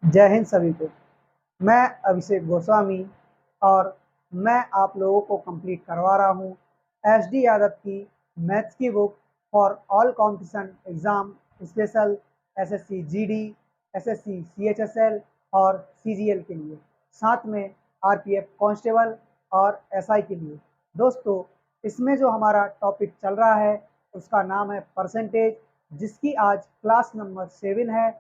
जय हिंद सभी को। मैं अभिषेक गोस्वामी और मैं आप लोगों को कंप्लीट करवा रहा हूँ एसडी यादव की मैथ्स की book for all competition exam special SSC GD, SSC CHSL और सीजीएल के लिए, साथ में आरपीएफ कांस्टेबल और एसआई के लिए। दोस्तों, इसमें जो हमारा टॉपिक चल रहा है उसका नाम है परसेंटेज, जिसकी आज क्लास नंबर 7 है।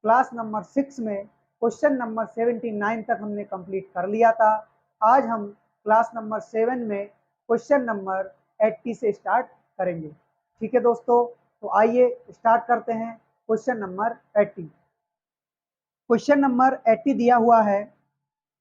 क्लास नंबर 6 में क्वेश्चन नंबर 79 तक हमने कंप्लीट कर लिया था। आज हम क्लास नंबर 7 में क्वेश्चन नंबर 80 से स्टार्ट करेंगे। ठीक है दोस्तों, तो आइए स्टार्ट करते हैं क्वेश्चन नंबर 80। क्वेश्चन नंबर 80 दिया हुआ है,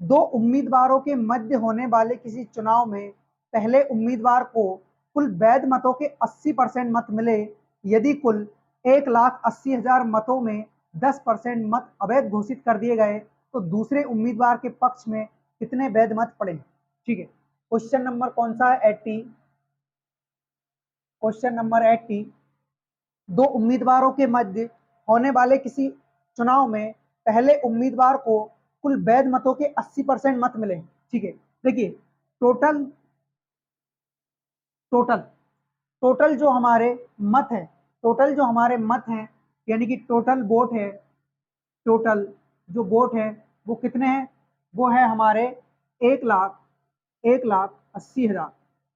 दो उम्मीदवारों के मध्य होने वाले किसी चुनाव में पहले उम्मीदवार को कुल वैध मतों के 80% मत मिले। यदि कुल 1,80,000 मतों में 10% मत अवैध घोषित कर दिए गए तो दूसरे उम्मीदवार के पक्ष में कितने वैध मत पड़े। ठीक है, क्वेश्चन नंबर कौन सा है? 80। क्वेश्चन नंबर 80, दो उम्मीदवारों के मध्य होने वाले किसी चुनाव में पहले उम्मीदवार को कुल वैध मतों के 80% मत मिले। ठीक है, देखिए टोटल टोटल टोटल जो हमारे मत है, टोटल जो हमारे मत हैं, यानी कि टोटल वोट है, टोटल जो वोट है वो कितने हैं? वो है हमारे 1,80,000।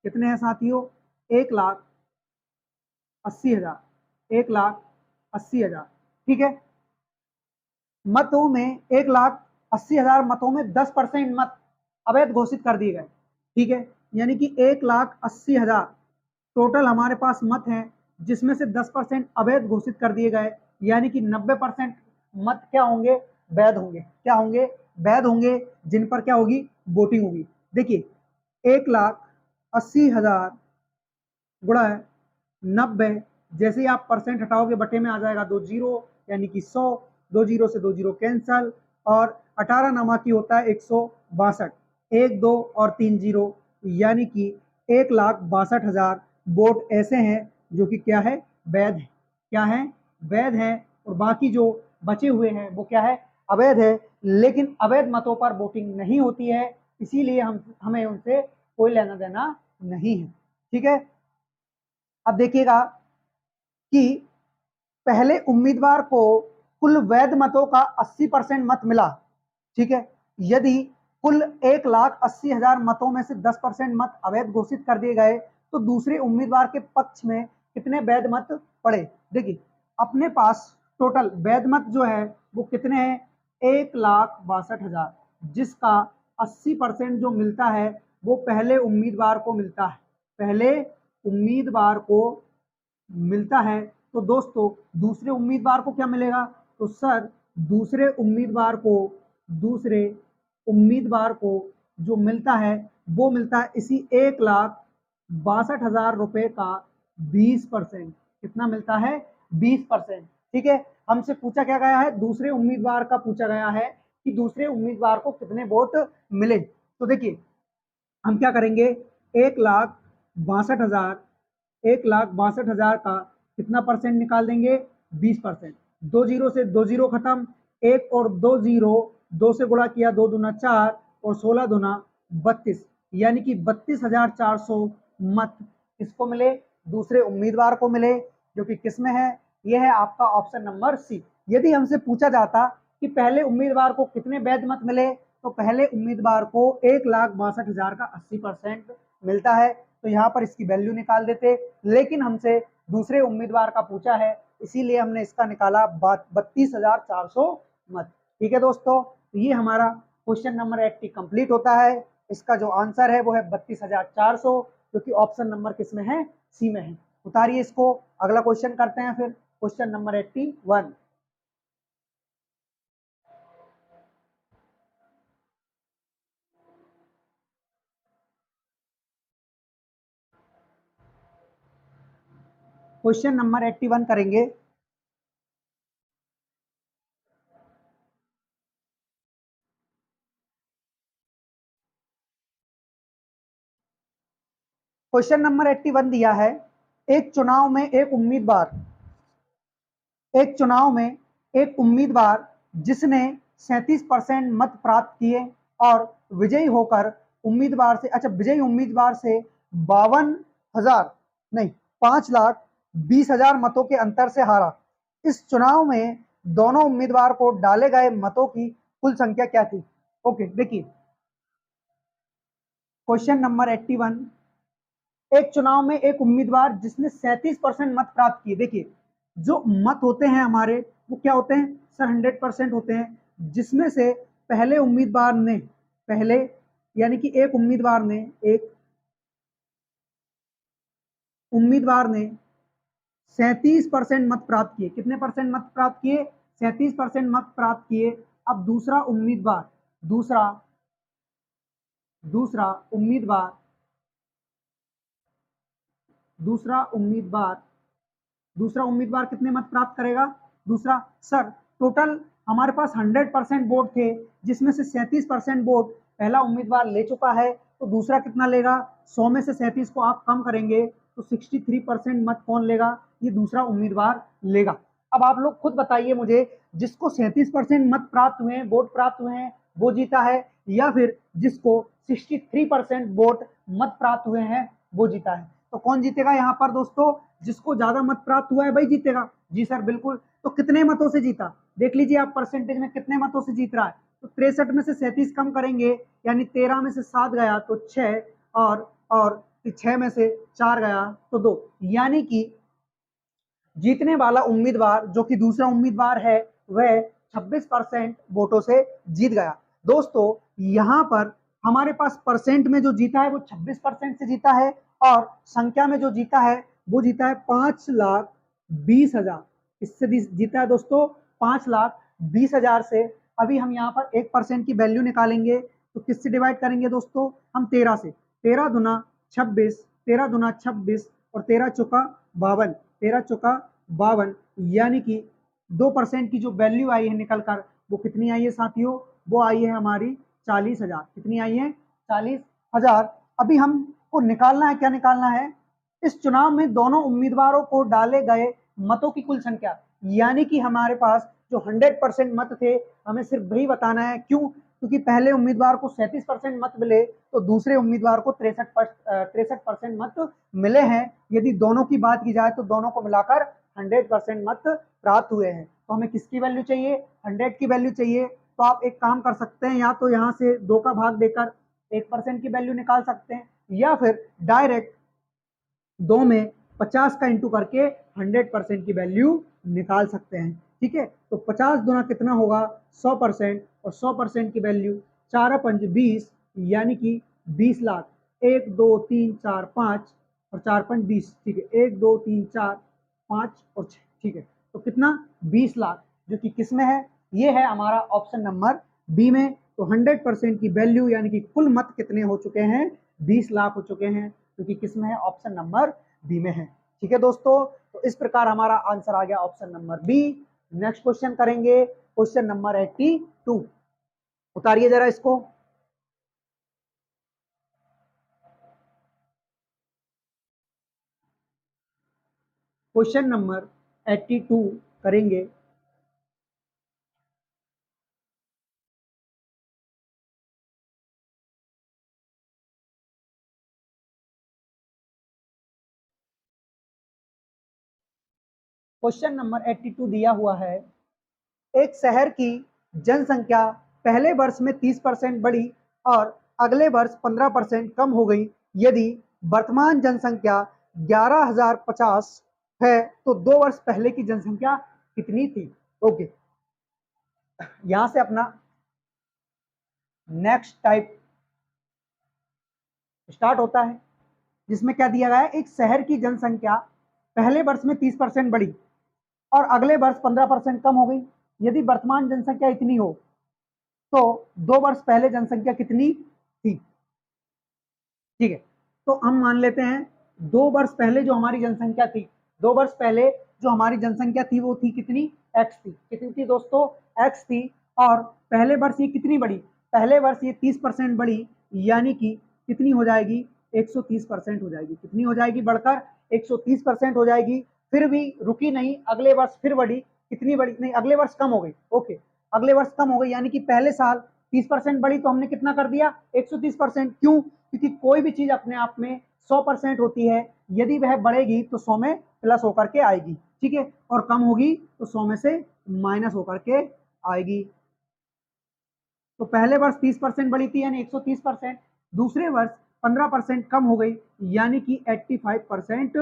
कितने हैं साथियों? 1,80,000। 1,80,000। ठीक है, मतों में 1,80,000 मतों में 10% मत अवैध घोषित कर दिए गए। ठीक है, यानी कि 1,80,000 टोटल हमारे पास मत हैं, जिसमें से 10% अवैध घोषित कर दिए गए, यानी कि 90% मत क्या होंगे? वैध होंगे। क्या होंगे? वैध होंगे, जिन पर क्या होगी? वोटिंग होगी। देखिए 1,80,000 गुणा है 90, जैसे ही आप परसेंट हटाओगे बटे में आ जाएगा 2 जीरो, यानी कि 100। 2 जीरो से 2 जीरो कैंसल, और 18 नामाकी होता है 162। 1 2 और 3 जीरो, यानी कि 1,62,000 वोट ऐसे हैं जो कि क्या है? वैध है। क्या है? वैध है। और बाकी जो बचे हुए हैं वो क्या है? अवैध है। लेकिन अवैध मतों पर वोटिंग नहीं होती है, इसीलिए हमें उनसे कोई लेना देना नहीं है। ठीक है, अब देखिएगा कि पहले उम्मीदवार को कुल वैध मतों का 80% मत मिला। ठीक है, यदि कुल 1,80,000 मतों में से 10% मत अवैध घोषित कर दिए गए तो दूसरे उम्मीदवार के पक्ष में कितने वैध मत पड़े। देखिए अपने पास टोटल वैध मत जो है वो कितने हैं? 1,62,000, जिसका 80% जो मिलता है वो पहले उम्मीदवार को मिलता है। पहले उम्मीदवार को मिलता है। तो दोस्तों दूसरे उम्मीदवार को क्या मिलेगा? तो सर दूसरे उम्मीदवार को जो मिलता है वो मिलता है इसी 1,62,000 रुपए का 20%। कितना मिलता है? 20%। ठीक है, हमसे पूछा क्या गया है? दूसरे उम्मीदवार का पूछा गया है कि दूसरे उम्मीदवार को कितने वोट मिले। तो देखिए हम क्या करेंगे, 1,62,000 का कितना परसेंट निकाल देंगे? 20%। 2 जीरो से 2 जीरो खत्म, 1 और 2 जीरो, 2 से गुणा किया 2 दूना 4 और 16 दूना 32, यानी कि 32,400 मत किसको मिले? दूसरे उम्मीदवार को मिले, जो कि किसमें है? यह है आपका ऑप्शन नंबर सी। यदि हमसे पूछा जाता कि पहले उम्मीदवार को कितने वैध मत मिले, तो पहले उम्मीदवार को 1,62,000 का 80% मिलता है, तो यहाँ पर इसकी वैल्यू निकाल देते। लेकिन हमसे दूसरे उम्मीदवार का पूछा है, इसीलिए हमने इसका निकाला 32,400 मत। ठीक है दोस्तों, तो ये हमारा क्वेश्चन नंबर 80 कंप्लीट होता है। इसका जो आंसर है वो है 32,400, जो कि ऑप्शन नंबर किसमें है? सी में है। उतारिए इसको, अगला क्वेश्चन करते हैं फिर, क्वेश्चन नंबर 81। क्वेश्चन नंबर 81 करेंगे। क्वेश्चन नंबर 81 दिया है, एक चुनाव में एक उम्मीदवार जिसने 37% मत प्राप्त किए और विजयी होकर उम्मीदवार से, अच्छा विजयी उम्मीदवार से 52,000 नहीं 5,20,000 मतों के अंतर से हारा। इस चुनाव में दोनों उम्मीदवार को डाले गए मतों की कुल संख्या क्या थी? ओके देखिए क्वेश्चन नंबर 81, एक चुनाव में एक उम्मीदवार जिसने 37% मत प्राप्त किए, देखिए जो मत होते हैं हमारे वो क्या होते हैं सर? 100% होते हैं, जिसमें से पहले उम्मीदवार ने, पहले यानी कि एक उम्मीदवार ने 37% मत प्राप्त किए। कितने परसेंट मत प्राप्त किए? 37% मत प्राप्त किए। अब दूसरा उम्मीदवार, दूसरा उम्मीदवार दूसरा उम्मीदवार कितने मत प्राप्त करेगा? दूसरा सर टोटल हमारे पास 100% वोट थे, जिसमें से 37% वोट पहला उम्मीदवार ले चुका है, तो दूसरा कितना लेगा? 100 में से 37 को आप कम करेंगे तो 63% मत कौन लेगा? ये दूसरा उम्मीदवार लेगा। अब आप लोग खुद बताइए मुझे, जिसको 37% मत प्राप्त हुए हैं, वोट प्राप्त हुए हैं, वो जीता है, या फिर जिसको 63% वोट मत प्राप्त हुए हैं वो जीता है? तो कौन जीतेगा यहाँ पर दोस्तों? जिसको ज्यादा मत प्राप्त हुआ है वही जीतेगा। जी सर बिल्कुल। तो कितने मतों से जीता? देख लीजिए आप परसेंटेज में कितने मतों से जीत रहा है। तो 63 में से 37 कम करेंगे, यानी 13 में से 7 गया तो 6, और 6 में से 4 गया तो 2, यानी कि जीतने वाला उम्मीदवार जो कि दूसरा उम्मीदवार है वह 26% वोटों से जीत गया। दोस्तों यहाँ पर हमारे पास परसेंट में जो जीता है वो 26% से जीता है, और संख्या में जो जीता है वो जीता है 5,20,000। इससे जीता है दोस्तों 5,20,000 से। अभी हम यहाँ पर 1% की वैल्यू निकालेंगे, तो किससे डिवाइड करेंगे दोस्तों? हम 13 से। 13 दुना 26, 13 दुना 26 और 13 चौका 52, 13 चौका 52, यानी कि 2% की जो वैल्यू आई है निकल कर, वो कितनी आई है साथियों? वो आई है हमारी 40,000। कितनी आई है? 40,000। अभी हमको निकालना है, क्या निकालना है? इस चुनाव में दोनों उम्मीदवारों को डाले गए मतों की कुल संख्या, यानी कि हमारे पास जो 100% मत थे हमें सिर्फ वही बताना है। क्यों? क्योंकि पहले उम्मीदवार को 37% मत मिले, तो दूसरे उम्मीदवार को 63% मत मिले हैं। यदि दोनों की बात की जाए तो दोनों को मिलाकर 100% मत प्राप्त हुए हैं। तो हमें किसकी वैल्यू चाहिए? 100 की वैल्यू चाहिए। तो आप एक काम कर सकते हैं, या तो यहाँ से 2 का भाग देकर 1% की वैल्यू निकाल सकते हैं, या फिर डायरेक्ट 2 में 50 का इंटू करके 100% की वैल्यू निकाल सकते हैं। ठीक है, तो 50 गुना कितना होगा? 100%, और 100% की वैल्यू 4 पंच 20, यानी कि 20 लाख। 1 2 3 4 5 और 4 पंच 20। ठीक है, 1 2 3 4 5 और 6। ठीक है, तो कितना? 20 लाख, जो कि किस में है? ये है हमारा ऑप्शन नंबर बी में। तो 100% की वैल्यू यानी कि कुल मत कितने हो चुके हैं? 20 लाख हो चुके हैं, क्योंकि किस में है? ऑप्शन नंबर बी में है। ठीक है दोस्तों, तो इस प्रकार हमारा आंसर आ गया option number B. Next question करेंगे, क्वेश्चन नंबर 82। उतारिए जरा इसको। क्वेश्चन नंबर 82 करेंगे। क्वेश्चन नंबर 82 दिया हुआ है, एक शहर की जनसंख्या पहले वर्ष में 30% बढ़ी और अगले वर्ष 15% कम हो गई। यदि वर्तमान जनसंख्या 11,050 है तो 2 वर्ष पहले की जनसंख्या कितनी थी? ओके, यहां से अपना नेक्स्ट टाइप स्टार्ट होता है, जिसमें क्या दिया गया है? एक शहर की जनसंख्या पहले वर्ष में 30% बढ़ी और अगले वर्ष 15% कम हो गई। यदि वर्तमान जनसंख्या इतनी हो तो 2 वर्ष पहले जनसंख्या कितनी थी? ठीक है, तो हम मान लेते हैं 2 वर्ष पहले जो हमारी जनसंख्या थी, 2 वर्ष पहले जो हमारी जनसंख्या थी वो थी कितनी? एक्स थी। कितनी थी दोस्तों? एक्स थी। और पहले वर्ष ये कितनी बढ़ी? पहले वर्ष ये 30% बढ़ी, यानी कि कितनी हो जाएगी? 130% हो जाएगी। कितनी हो जाएगी? बढ़कर 130% हो जाएगी। फिर भी रुकी नहीं, अगले वर्ष फिर बढ़ी। कितनी बढ़ी? नहीं, अगले वर्ष कम हो गई। ओके, अगले वर्ष कम हो गई, यानी कि पहले साल 30% बढ़ी तो हमने कितना कर दिया 130%। क्यों? क्योंकि कोई भी चीज अपने आप में 100% होती है, यदि वह बढ़ेगी तो 100 में प्लस होकर के आएगी, ठीक है, और कम होगी तो 100 में से माइनस होकर के आएगी। तो पहले वर्ष 30% बढ़ी थी यानी 130%, दूसरे वर्ष 15% कम हो गई यानी कि 85%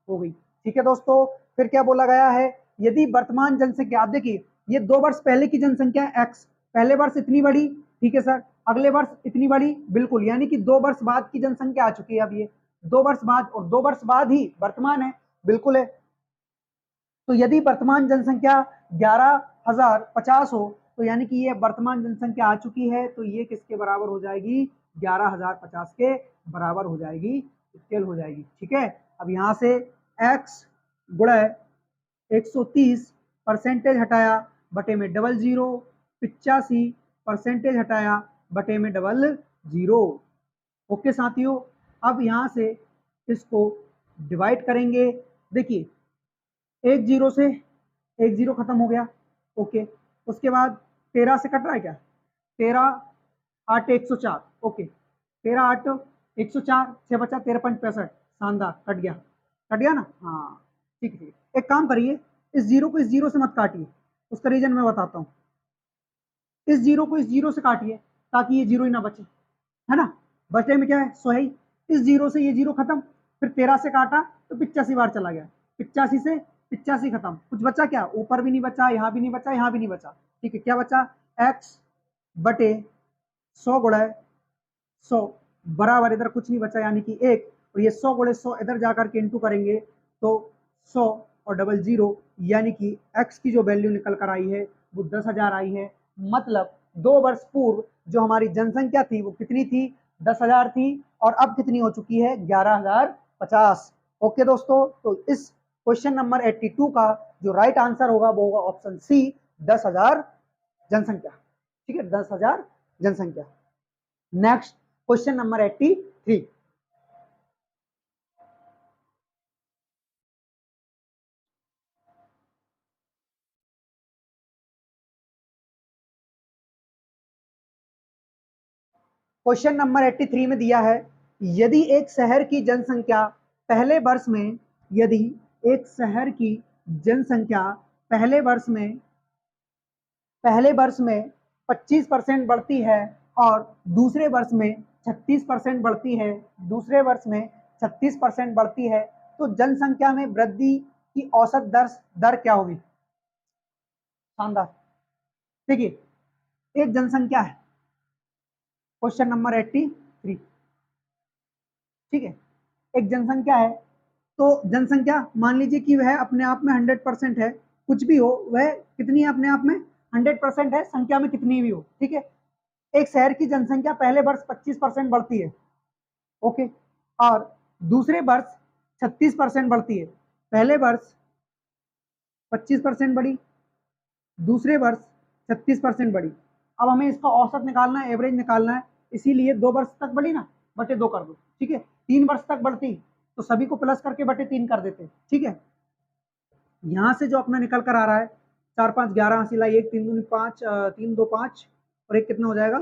हो गई, ठीक है दोस्तों। फिर क्या बोला गया है, यदि वर्तमान जनसंख्या, आप देखिए ये 2 वर्ष पहले की जनसंख्या x, पहले वर्ष इतनी बड़ी, ठीक है सर, अगले वर्ष इतनी बड़ी, बिल्कुल, यानी कि 2 वर्ष बाद की जनसंख्या आ चुकी है। अब ये 2 वर्ष बाद और 2 वर्ष बाद ही वर्तमान है, बिल्कुल है। तो यदि वर्तमान जनसंख्या 11,050 हो तो यानी कि ये वर्तमान जनसंख्या आ चुकी है, तो ये किसके बराबर हो जाएगी 11,050 के बराबर हो जाएगी, स्केल हो जाएगी, ठीक है। अब यहाँ से x गुणा 130 परसेंटेज हटाया बटे में डबल जीरो, 85 परसेंटेज हटाया बटे में डबल जीरो। ओके साथियों, अब यहाँ से इसको डिवाइड करेंगे। देखिए एक जीरो से एक जीरो खत्म हो गया, ओके। उसके बाद 13 से कट रहा है क्या, 13 8 104, ओके, 13 8 104, 6 बचा 13 5 65, शानदार, कट गया ना, हाँ ठीक है ठीक है। एक काम करिए, इस जीरो को इस जीरो से मत काटिए, उसका रीजन मैं बताता हूँ। इस जीरो को इस जीरो से काटिए ताकि ये जीरो ही ना बचे, है ना। बचे में क्या है 100 है ही। इस जीरो से ये जीरो खत्म, फिर 13 से काटा तो 85 बार चला गया, 85 से 85 खत्म, कुछ बचा क्या, ऊपर भी नहीं बचा, यहाँ भी नहीं बचा, यहाँ भी नहीं बचा, ठीक है। क्या बचा, x बटे 100 गुणा 100 बराबर, इधर कुछ नहीं बचा यानी कि 1, और ये 100 गुणे 100 इधर जाकर के इंटू करेंगे तो 100 और डबल जीरो, यानी कि x की जो वैल्यू निकल कर आई है वो 10,000 आई है। मतलब 2 वर्ष पूर्व जो हमारी जनसंख्या थी वो कितनी थी, 10,000 थी, और अब कितनी हो चुकी है 11,050। ओके दोस्तों, तो इस क्वेश्चन नंबर 82 का जो राइट आंसर होगा वो होगा ऑप्शन सी, 10,000 जनसंख्या, ठीक है, 10,000 जनसंख्या। Next question number 83। Question number 83 में दिया है, यदि एक शहर की जनसंख्या पहले वर्ष में, यदि एक शहर की जनसंख्या पहले वर्ष में 25% बढ़ती है और दूसरे वर्ष में 36% बढ़ती है, दूसरे वर्ष में 36% बढ़ती है, तो जनसंख्या में वृद्धि की औसत दर क्या होगी। शानदार। देखिए एक जनसंख्या है, क्वेश्चन नंबर 83, ठीक है, एक जनसंख्या है, तो जनसंख्या मान लीजिए कि वह अपने आप में 100% है, कुछ भी हो वह कितनी है अपने आप में 100% है, संख्या में कितनी भी हो, ठीक है। एक शहर की जनसंख्या पहले वर्ष 25% बढ़ती है, ओके, और दूसरे वर्ष 36% बढ़ती है। पहले वर्ष 25% बढ़ी, दूसरे वर्ष 36% बढ़ी। अब हमें इसका औसत निकालना है, एवरेज निकालना है, इसीलिए 2 वर्ष तक बढ़ी ना, बटे 2 कर दो, ठीक है। 3 वर्ष तक बढ़ती तो सभी को प्लस करके बटे 3 कर देते, ठीक है। यहाँ से जो अपना निकल कर आ रहा है 4 5 11 हासिल आई, 1 3 दूनी 5, 3 2 5 और एक कितना हो जाएगा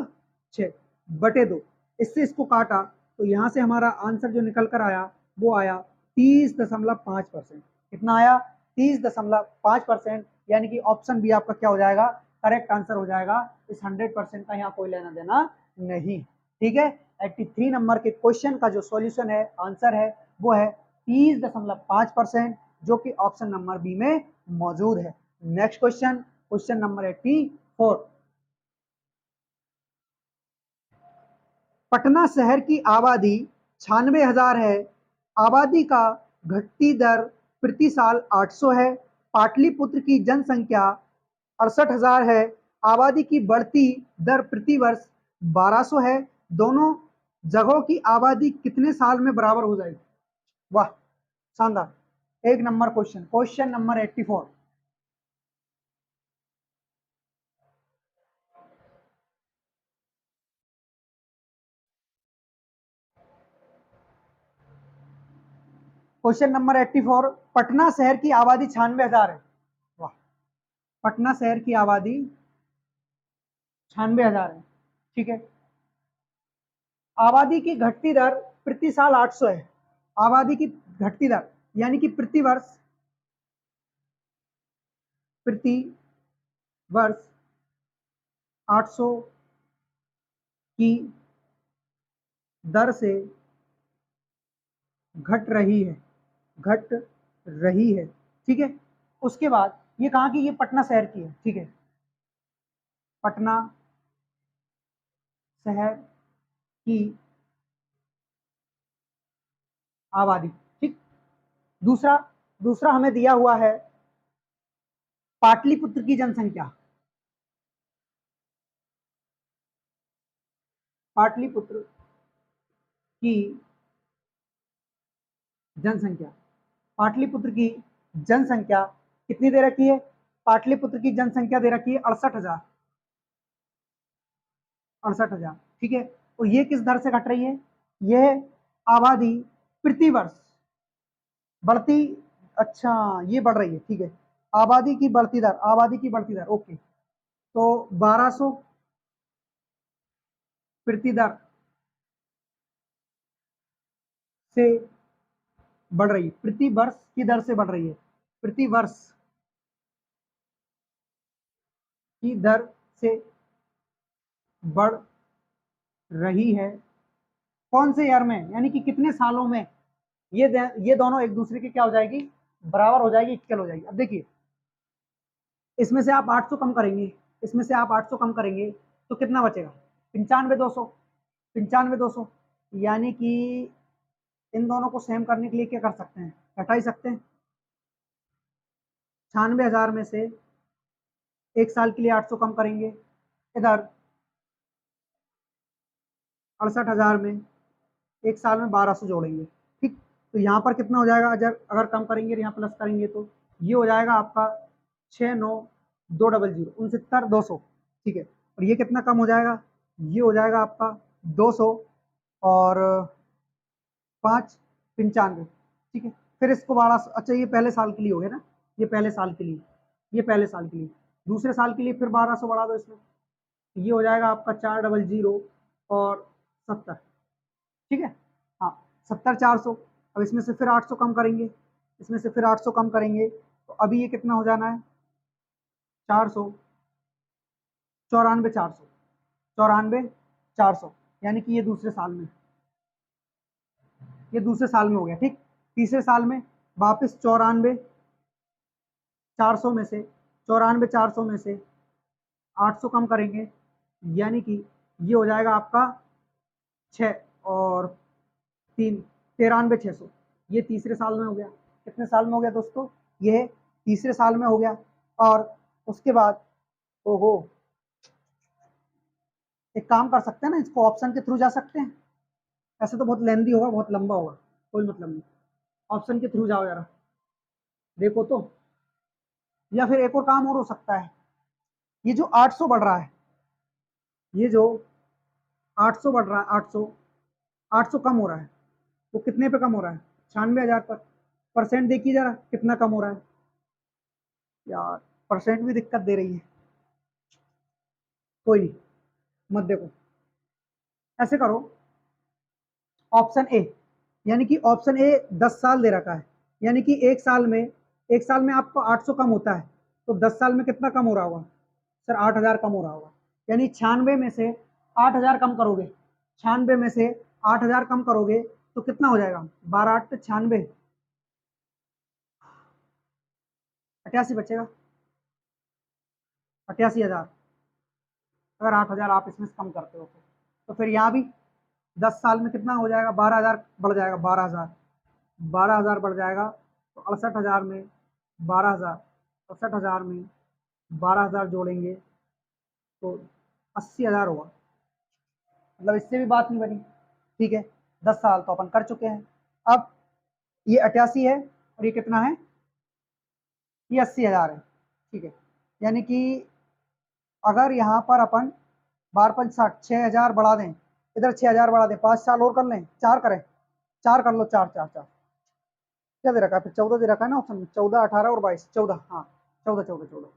6 बटे 2। इससे इसको काटा तो यहाँ से हमारा आंसर जो निकल कर आया वो आया 30.5%। कितना आया 30.5%, यानी कि ऑप्शन बी आपका क्या हो जाएगा, करेक्ट आंसर हो जाएगा। इस 100% का यहाँ कोई लेना देना नहीं, ठीक है। 83 नंबर के क्वेश्चन का जो सॉल्यूशन है, आंसर है, वो है 30.5%, जो कि ऑप्शन नंबर बी में मौजूद है। Next question, question number 84। Patna शहर की आबादी 96,000 है, आबादी का घटती दर प्रति साल 800 है। पाटलिपुत्र की जनसंख्या 68,000 है, आबादी की बढ़ती दर प्रति वर्ष 1200 है। दोनों जगहों की आबादी कितने साल में बराबर हो जाएगी। वाह, शानदार, एक number question, question number 84। Question number 84, Patna शहर की आबादी 96,000 है। वाह, पटना शहर की आबादी 96,000 है। ठीक है, आबादी की घटती दर प्रति साल 800 है। आबादी की घटती दर यानी कि प्रति वर्ष 800 की दर से घट रही है। ठीक है, उसके बाद ये कहा कि ये पटना शहर की है। ठीक है, पटना शहर की आबादी। ठीक, दूसरा दूसरा हमें दिया हुआ है पाटलिपुत्र की जनसंख्या। पाटलिपुत्र की जनसंख्या, पाटलिपुत्र की जनसंख्या कितनी दे रखी है? पाटलिपुत्र की जनसंख्या दे रखी है 68,000। 68,000। ठीक है, और ये किस दर से घट रही है? यह आबादी प्रति वर्ष बढ़ती, अच्छा ये बढ़ रही है। ठीक है, आबादी की बढ़ती दर ओके। तो 1200 प्रति दर से बढ़ रही है, प्रति वर्ष की दर से बढ़ रही है, प्रति वर्ष की दर से बढ़ रही है। कौन से ईयर में, यानी कि कितने सालों में? ये दोनों एक दूसरे के क्या हो जाएगी? बराबर हो जाएगी, इक्वल हो जाएगी। अब देखिए, इसमें से आप 800 कम करेंगे, इसमें से आप 800 कम करेंगे तो कितना बचेगा? 95,200। 95,200, यानी कि इन दोनों को सेम करने के लिए क्या कर सकते हैं? घटा ही सकते हैं। 96,000 में से एक साल के लिए 800 कम करेंगे, इधर 68,000 में एक साल में 1200 जोड़ेंगे। ठीक, तो यहाँ पर कितना हो जाएगा? अगर कम करेंगे यहाँ प्लस करेंगे तो ये हो जाएगा आपका 69,200 69,200। ठीक है, और ये कितना कम हो जाएगा? ये हो जाएगा आपका 200 और 5 95। ठीक है, फिर इसको 1200, अच्छा ये पहले साल के लिए हो गया ना, ये पहले साल के लिए, ये पहले साल के लिए। दूसरे साल के लिए फिर 1200 बढ़ा दो इसमें, ये हो जाएगा आपका 400 और 70। ठीक है, हाँ 70,400। अब इसमें से फिर 800 कम करेंगे, इसमें से फिर 800 कम करेंगे तो अभी ये कितना हो जाना है? 400, 94,400, 94,400, यानी कि ये दूसरे साल में, ये दूसरे साल में हो गया। ठीक, तीसरे साल में वापस 94,400 में से 94,400 में से 800 कम करेंगे, यानी कि ये हो जाएगा आपका 6 और 3 93,600। ये तीसरे साल में हो गया। कितने साल में हो गया दोस्तों? ये तीसरे साल में हो गया। और उसके बाद ओहो, एक काम कर सकते हैं ना, इसको ऑप्शन के थ्रू जा सकते हैं। ऐसे तो बहुत लेंदी होगा, बहुत लंबा होगा, कोई मतलब नहीं। ऑप्शन के थ्रू जाओ जरा, देखो तो। या फिर एक और काम और हो सकता है, ये जो 800 बढ़ रहा है, ये जो 800 बढ़ रहा है, 800 कम हो रहा है, वो कितने पे कम हो रहा है? 96,000 पर। परसेंट देखिए जरा कितना कम हो रहा है। यार परसेंट भी दिक्कत दे रही है, कोई नहीं, मत देखो। ऐसे करो, ऑप्शन ए, यानी कि ऑप्शन ए 10 साल दे रखा है, यानी कि एक साल में आपको 800 कम होता है, तो 10 साल में कितना कम हो रहा होगा? सर 8,000 कम हो रहा होगा। यानी 96 में से 8,000 कम करोगे, 96 में से 8,000 कम करोगे तो कितना हो जाएगा? 12 8 96, 88 बचेगा, 88,000। अगर 8,000 आप इसमें से कम करते हो तो फिर यहाँ भी 10 साल में कितना हो जाएगा? 12,000 बढ़ जाएगा, 12,000 बढ़ जाएगा। तो 68,000 में 12,000, 68,000 में 12,000 जोड़ेंगे तो 80,000 होगा। मतलब इससे भी बात नहीं बनी। ठीक है, 10 साल तो अपन कर चुके हैं। अब ये 88 है और ये कितना है? ये 80,000 है। ठीक है, यानी कि अगर यहाँ पर अपन 12 5 60, 6,000 बढ़ा दें, इधर 6,000 बढ़ा दें, 5 साल और कर लें, 4 करें, 4 कर लो, 4 4 4 क्या दे रखा है? फिर 14 दे रखा है ना ऑप्शन में, 14 18 और 22, 14, हाँ 14 14 14,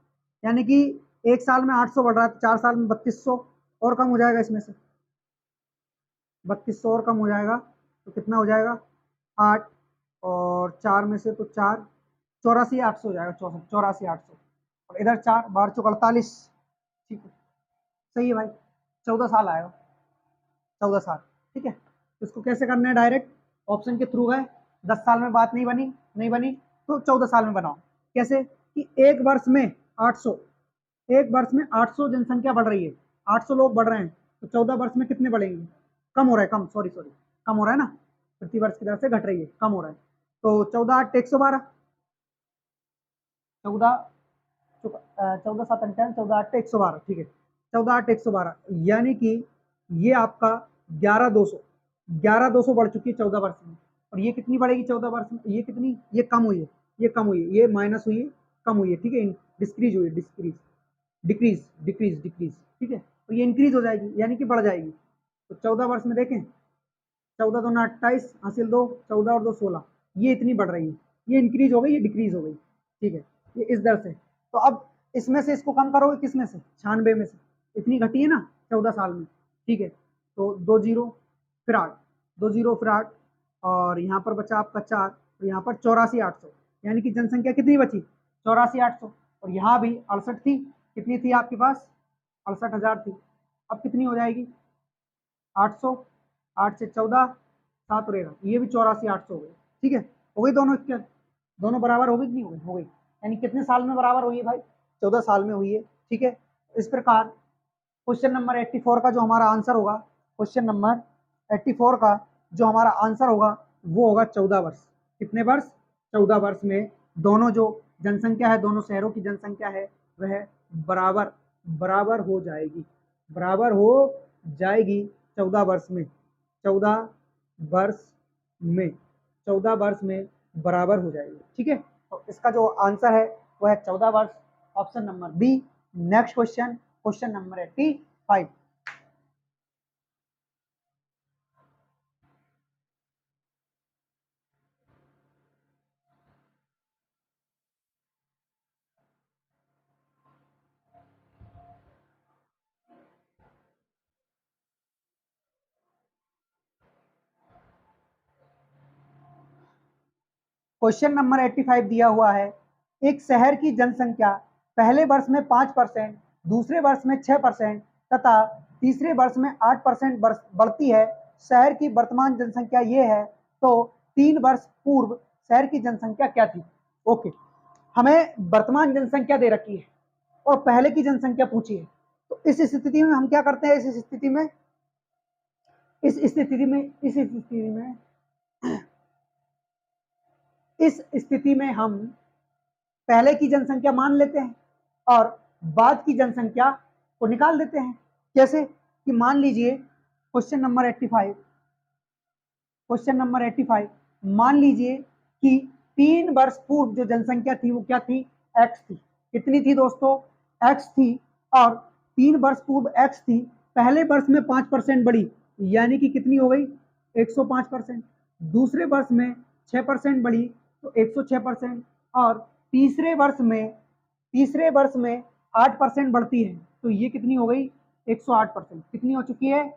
यानी कि एक साल में 800 बढ़ रहा है तो 4 साल में 3200 और कम हो जाएगा, इसमें से 3200 और कम हो जाएगा तो कितना हो जाएगा 8, और 4 में से तो 4, 84,800 हो जाएगा, 84,800, और इधर 4 बार चौक 48। ठीक है, सही है भाई, 14 साल आएगा, 14 साल। ठीक है, इसको कैसे करना है, डायरेक्ट ऑप्शन के थ्रू है। 10 साल में बात नहीं बनी तो 14 साल में बनाओ। कैसे कि एक वर्ष में 800, एक वर्ष में 800 जनसंख्या बढ़ रही है, 800 लोग बढ़ रहे हैं, तो 14 वर्ष में कितने बढ़ेंगे, कम हो रहा है, कम सॉरी कम हो रहा है ना, प्रति वर्ष की दर से घट रही है, कम हो रहा है, तो 14 8 112, 14 14 7 58, 14 8 112। ठीक है, 14 8 112, यानी कि ये आपका 11,200 बढ़ चुकी है 14 वर्ष में। और ये कितनी बढ़ेगी 14 वर्ष में, ये कितनी, ये कम हुई है, ये कम हुई है, ये माइनस हुई है, कम हुई है। ठीक है, डिस्क्रीज हुई है, डिक्रीज। ठीक है, तो ये इंक्रीज हो जाएगी, यानी कि बढ़ जाएगी। तो 14 वर्ष में देखें, 14 दूना 28 हासिल 2, 14 और 2 16, ये इतनी बढ़ रही है, ये इंक्रीज हो गई, ये डिक्रीज हो गई। ठीक है, ये इस दर से। तो अब इसमें से इसको कम करोगे, किस में से, 96 में से, इतनी घटी है ना 14 साल में। ठीक है, तो 2 जीरो फिर 8, 2 जीरो फिर 8, और यहाँ पर बचा आपका 4, तो यहाँ पर 84,800, यानी कि जनसंख्या कितनी बची, 84,800। और यहाँ भी 68 थी, कितनी थी आपके पास, 68,000 थी, अब कितनी हो जाएगी 800, 8 से 14, 7 रहेगा, ये भी 84,800 हो गई। ठीक है, हो गई दोनों इक्वल, दोनों बराबर हो गई कि नहीं हो गई, हो गई, यानी कितने साल में बराबर हुई है भाई, 14 साल में हुई है। ठीक है, इस प्रकार क्वेश्चन नंबर 84 का जो हमारा आंसर होगा, क्वेश्चन नंबर 84 का जो हमारा आंसर होगा वो होगा 14 वर्ष। कितने वर्ष, 14 वर्ष में दोनों जो जनसंख्या है, दोनों शहरों की जनसंख्या है वह बराबर हो जाएगी, बराबर हो जाएगी 14 वर्ष में, 14 वर्ष में, 14 वर्ष में बराबर हो जाएगी। ठीक है, तो इसका जो आंसर है वह है 14 वर्ष, option number B. Next question, question number 85। Question number 85 दिया हुआ है, एक शहर की जनसंख्या पहले वर्ष में 5%, दूसरे वर्ष में 6% तथा तीसरे वर्ष में 8% बढ़ती है। शहर की वर्तमान जनसंख्या ये है, तो 3 वर्ष पूर्व शहर की जनसंख्या क्या थी। ओके, हमें वर्तमान जनसंख्या दे रखी है और पहले की जनसंख्या पूछी है, तो इस स्थिति में हम क्या करते हैं, इस स्थिति में इस स्थिति में हम पहले की जनसंख्या मान लेते हैं और बाद की जनसंख्या को निकाल देते हैं। कैसे कि मान लीजिए क्वेश्चन नंबर 85, क्वेश्चन नंबर 85 मान लीजिए कि 3 वर्ष पूर्व जो जनसंख्या थी वो क्या थी, एक्स थी। कितनी थी दोस्तों, एक्स थी, और 3 वर्ष पूर्व एक्स थी, पहले वर्ष में 5% बढ़ी, यानी कि कितनी हो गई 105%, दूसरे वर्ष में 6% बढ़ी तो 106%, और तीसरे वर्ष में 8% बढ़ती है तो ये कितनी हो गई 108%। कितनी हो चुकी है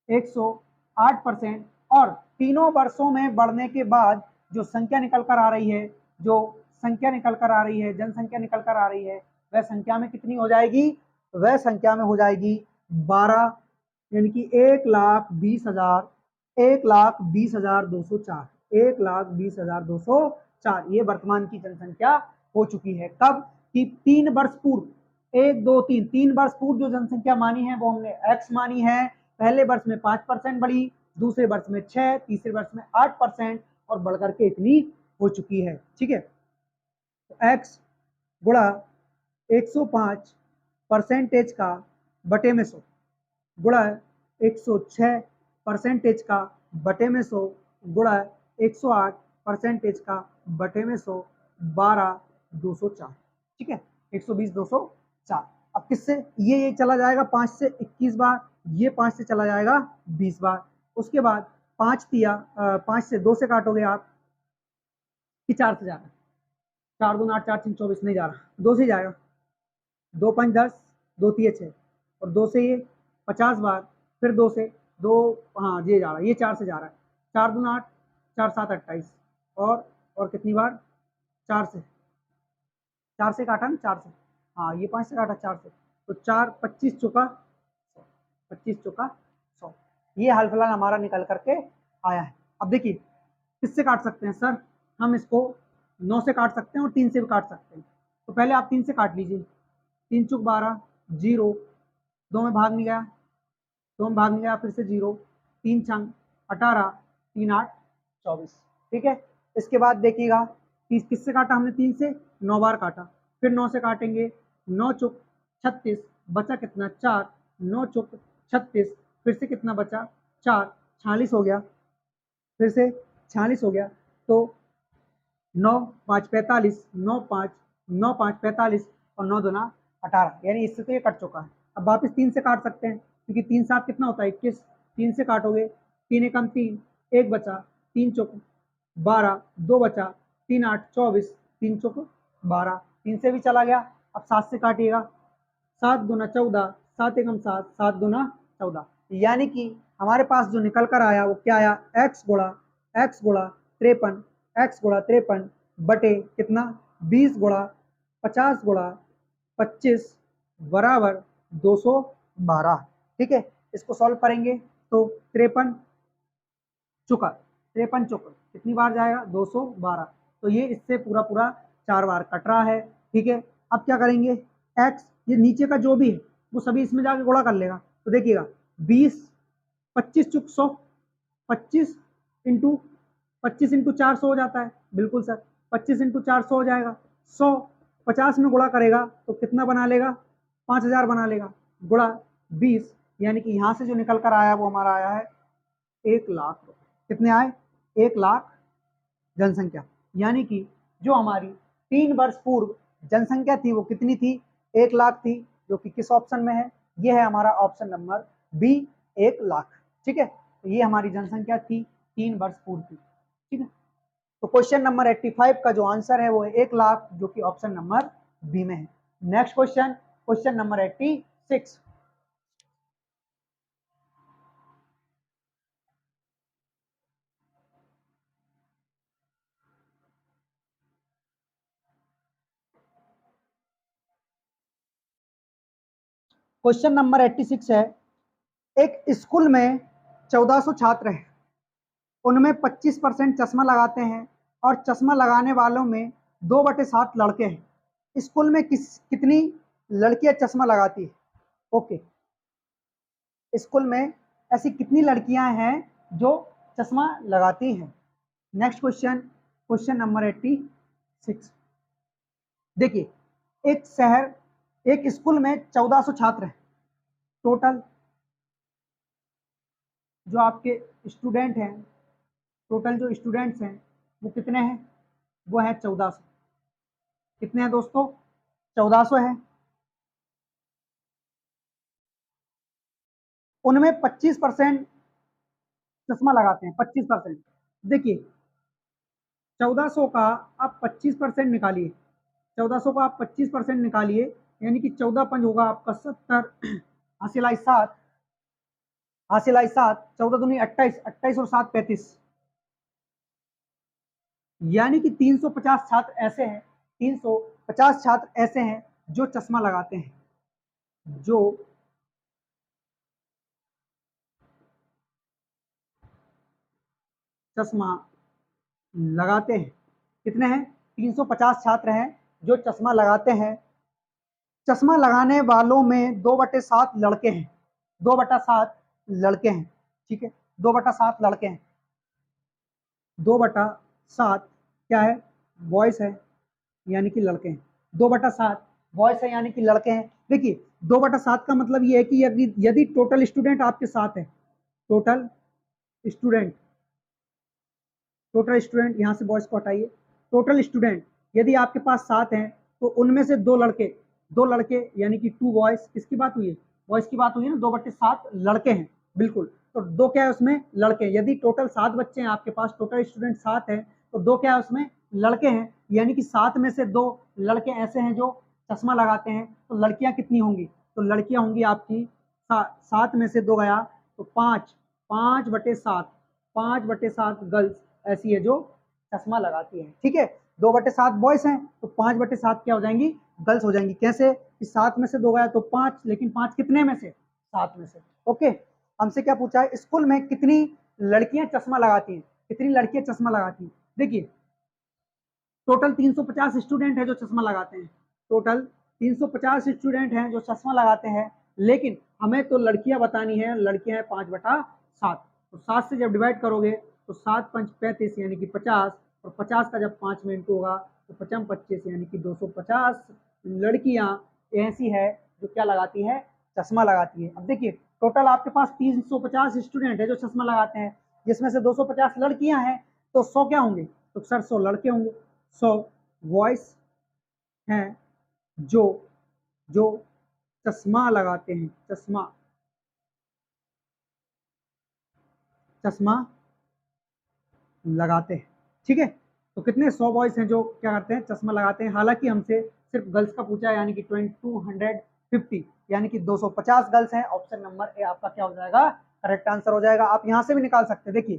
108%। और तीनों वर्षों में बढ़ने के बाद जो संख्या निकल कर आ रही है, जो संख्या निकल कर आ रही है, जनसंख्या निकल कर आ रही है, वह संख्या में कितनी हो जाएगी, वह संख्या में हो जाएगी 12, यानी कि 1,20,000, 1,20,204, 1,20,204 ये वर्तमान की जनसंख्या हो चुकी है। कब कि 3 वर्ष पूर्व, 1 2 3 3 वर्ष पूर्व जो जनसंख्या मानी है वो हमने एक्स मानी है। पहले वर्ष में 5% बढ़ी, दूसरे वर्ष में 6, तीसरे वर्ष में 8% और बढ़कर के इतनी हो चुकी है। ठीक है, तो x गुणा 105 परसेंटेज का बटे में 100 गुणा 106 परसेंटेज का बटे में 100 गुणा 108 परसेंटेज का बटे में 100, 12,204। ठीक है, 120,204। अब किससे ये चला जाएगा 5 से 21 बार, ये 5 से चला जाएगा 20 बार। उसके बाद 5 दिया, 5 से 2 से काटोगे आप कि 4 से जा रहा है, 4 दूना 8, 4 3 24 नहीं जा रहा, 2 से जाएगा, 2 5 10, 2 3 6 और 2 से ये 50 बार, फिर 2 से 2, हाँ ये जा रहा है, ये 4 से जा रहा है, 4 दूना 8, 4 7 28 और कितनी बार 4 से काटा ना 4 से, हाँ ये 5 से काटा 4 से, तो 4 25 चौका 100, 25 चौका 100, ये हाल फिलहाल हमारा निकल करके आया है। अब देखिए किससे काट सकते हैं सर, हम इसको 9 से काट सकते हैं और 3 से भी काट सकते हैं। तो पहले आप 3 से काट लीजिए, 3 चौक 12, 0, 2 में भाग नहीं गया, 2 में भाग नहीं गया, फिर से 0, 3 छंग 18, 3 8 24, ठीक है। इसके बाद देखिएगा किससे काटा हमने, 3 से 9 बार काटा, फिर 9 से काटेंगे, 9 चौक 36, बचा कितना 4, 9 चौक 36, फिर से कितना बचा 4, 46 हो गया, फिर से 46 हो गया, तो 9 5 45, 9 5 9 5 45 और 9 दूना 18, यानी इससे तो ये कट चुका है। अब वापस 3 से काट सकते हैं, क्योंकि 3 7 कितना होता है 21, 3 से काटोगे, 3 एकम 3, 1 बचा, 3 चौक 12, 2 बचा, 3 8 24, 3 चौक 12, 3 से भी चला गया। अब 7 से काटिएगा, 7 दूना 14, 7 एकम 7, 7 दूना 14, यानी कि हमारे पास जो निकल कर आया वो क्या आया, x गुणा 53, x गुणा 53 बटे कितना 20 गुणा 50 गुणा 25 बराबर 212, ठीक है। इसको सॉल्व करेंगे तो 53 चुका, 53 चुका कितनी बार जाएगा 212, तो ये इससे पूरा पूरा 4 बार कट रहा है, ठीक है। अब क्या करेंगे, x ये नीचे का जो भी है वो सभी इसमें जाके गुणा कर लेगा, तो देखिएगा 20 25 चुक 100, 25 इंटू 400 हो जाता है, बिल्कुल सर 25 इंटू 400 हो जाएगा, 100 50 में गुणा करेगा तो कितना बना लेगा 5000 बना लेगा, गुणा 20, यानी कि यहाँ से जो निकल कर आया वो हमारा आया है 1 लाख रुपए। कितने आए 1 लाख जनसंख्या, यानी कि जो हमारी 3 वर्ष पूर्व जनसंख्या थी वो कितनी थी 1 लाख थी, जो कि किस ऑप्शन में है, ये है हमारा ऑप्शन नंबर बी 1 लाख, ठीक है। तो ये हमारी जनसंख्या थी 3 वर्ष पूर्व की, ठीक है। तो क्वेश्चन नंबर 85 का जो आंसर है वो है 1 लाख, जो कि ऑप्शन नंबर बी में है। Next question, question number 86, question number 86 है, एक स्कूल में 1400 छात्र हैं, उनमें 25% चश्मा लगाते हैं और चश्मा लगाने वालों में 2/7 लड़के हैं। स्कूल में कितनी लड़कियां चश्मा लगाती है, ओके। स्कूल में ऐसी कितनी लड़कियां हैं जो चश्मा लगाती हैं। नेक्स्ट क्वेश्चन, क्वेश्चन नंबर 86, देखिए एक स्कूल में 1400 छात्र हैं, टोटल जो आपके स्टूडेंट हैं, टोटल जो स्टूडेंट्स हैं वो कितने हैं, वो है 1400, कितने हैं दोस्तों 1400 है। उनमें 25% चश्मा लगाते हैं, 25%। देखिए 1400 का आप 25% निकालिए, 1400 का आप 25% निकालिए, यानी कि 14 पंज होगा आपका 70, हासिल आई 7, हासिल आई 7, 14 दूनी 28, 28 और 7 35, यानी कि 350 छात्र ऐसे हैं, 350 छात्र ऐसे हैं जो चश्मा लगाते हैं, जो चश्मा लगाते हैं। कितने हैं 350 छात्र हैं जो चश्मा लगाते हैं। चश्मा लगाने वालों में 2/7 लड़के हैं, 2/7 लड़के हैं, ठीक है, 2/7 लड़के हैं, 2/7 क्या है बॉयज है, यानी कि लड़के हैं, 2/7 बॉयज है यानी कि लड़के हैं। देखिए 2/7 का मतलब ये है कि यदि टोटल स्टूडेंट आपके साथ है, टोटल स्टूडेंट, टोटल स्टूडेंट यहाँ से बॉयज को हटाइए, टोटल स्टूडेंट यदि आपके पास 7 हैं तो उनमें से 2 लड़के यानी कि 2 बॉयज, किसकी बात हुई है बॉयज की बात हुई है ना, 2/7 लड़के हैं, बिल्कुल। तो 2 क्या है उसमें लड़के, यदि टोटल 7 बच्चे हैं आपके पास, टोटल स्टूडेंट 7 हैं, तो 2 क्या है उसमें लड़के हैं, यानी कि 7 में से 2 लड़के ऐसे हैं जो चश्मा लगाते हैं, तो लड़कियां कितनी होंगी? तो लड़कियां होंगी आपकी 7 में से 2 गया तो 5, 5/7, 5/7 गर्ल्स ऐसी है जो चश्मा लगाती है। ठीक है, 2/7 बॉयज हैं तो 5/7 क्या हो जाएंगी? गर्ल्स हो जाएंगी। कैसे कि 7 में से 2 गया तो 5, लेकिन 5 कितने में से? 7 में से। ओके, हमसे क्या पूछा है? स्कूल में कितनी लड़कियां चश्मा लगाती हैं? कितनी लड़कियां चश्मा लगाती हैं? देखिए, टोटल 350 स्टूडेंट है जो चश्मा लगाते हैं। टोटल 350 स्टूडेंट हैं जो चश्मा लगाते हैं, लेकिन हमें तो लड़कियां बतानी है। लड़कियां हैं 5/7, तो 7 से जब डिवाइड करोगे तो 7 5 35 यानी कि 50, और 50 का जब 5 में इंटू होगा तो 55 25 यानी कि 250 लड़कियां ऐसी है जो क्या लगाती है? चश्मा लगाती है। अब देखिए, टोटल आपके पास 350 स्टूडेंट है जो चश्मा लगाते हैं, जिसमें से 250 लड़कियां हैं, तो 100 क्या होंगे? तो सर 100 लड़के होंगे। 100 वॉइस हैं जो जो चश्मा लगाते हैं, चश्मा चश्मा लगाते हैं। ठीक है, तो कितने 100 बॉयज हैं जो क्या करते हैं? चश्मा लगाते हैं। हालांकि हमसे सिर्फ गर्ल्स का पूछा है, यानी कि 250, यानी कि 250 गर्ल्स हैं। ऑप्शन नंबर ए आपका क्या हो जाएगा? करेक्ट आंसर हो जाएगा। आप यहां से भी निकाल सकते हैं। देखिए,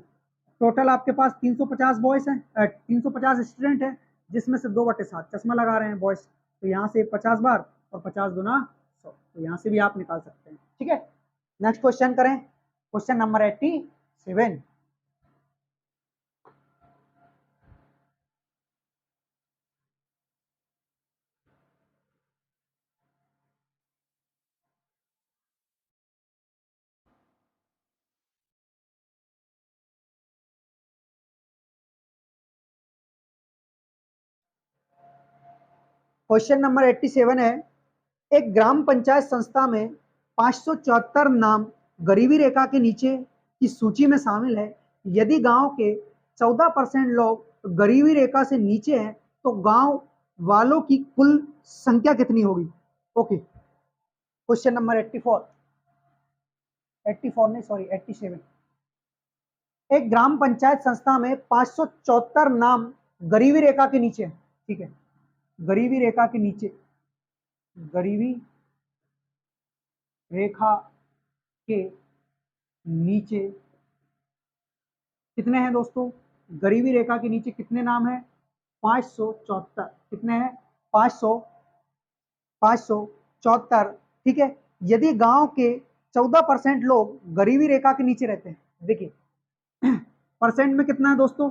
टोटल आपके पास 350 बॉयज हैं, 350 स्टूडेंट हैं, जिसमें से 2/7 चश्मा लगा रहे हैं बॉयज, तो यहाँ से 50 बार और 50 गुना 100, तो यहाँ से भी आप निकाल सकते हैं। ठीक है, नेक्स्ट क्वेश्चन करें। Question number 87। क्वेश्चन नंबर 87 है, एक ग्राम पंचायत संस्था में 574 नाम गरीबी रेखा के नीचे की सूची में शामिल है। यदि गांव के 14% लोग गरीबी रेखा से नीचे हैं, तो गांव वालों की कुल संख्या कितनी होगी? ओके, क्वेश्चन नंबर 84, 84 नहीं सॉरी 87। एक ग्राम पंचायत संस्था में 574 नाम गरीबी रेखा के नीचे। ठीक है, गरीबी रेखा के नीचे, गरीबी रेखा के नीचे कितने हैं दोस्तों? गरीबी रेखा के नीचे कितने नाम हैं? 574। कितने हैं? 500, 574। ठीक है, यदि गांव के 14% लोग गरीबी रेखा के नीचे रहते हैं, देखिए परसेंट में कितना है दोस्तों?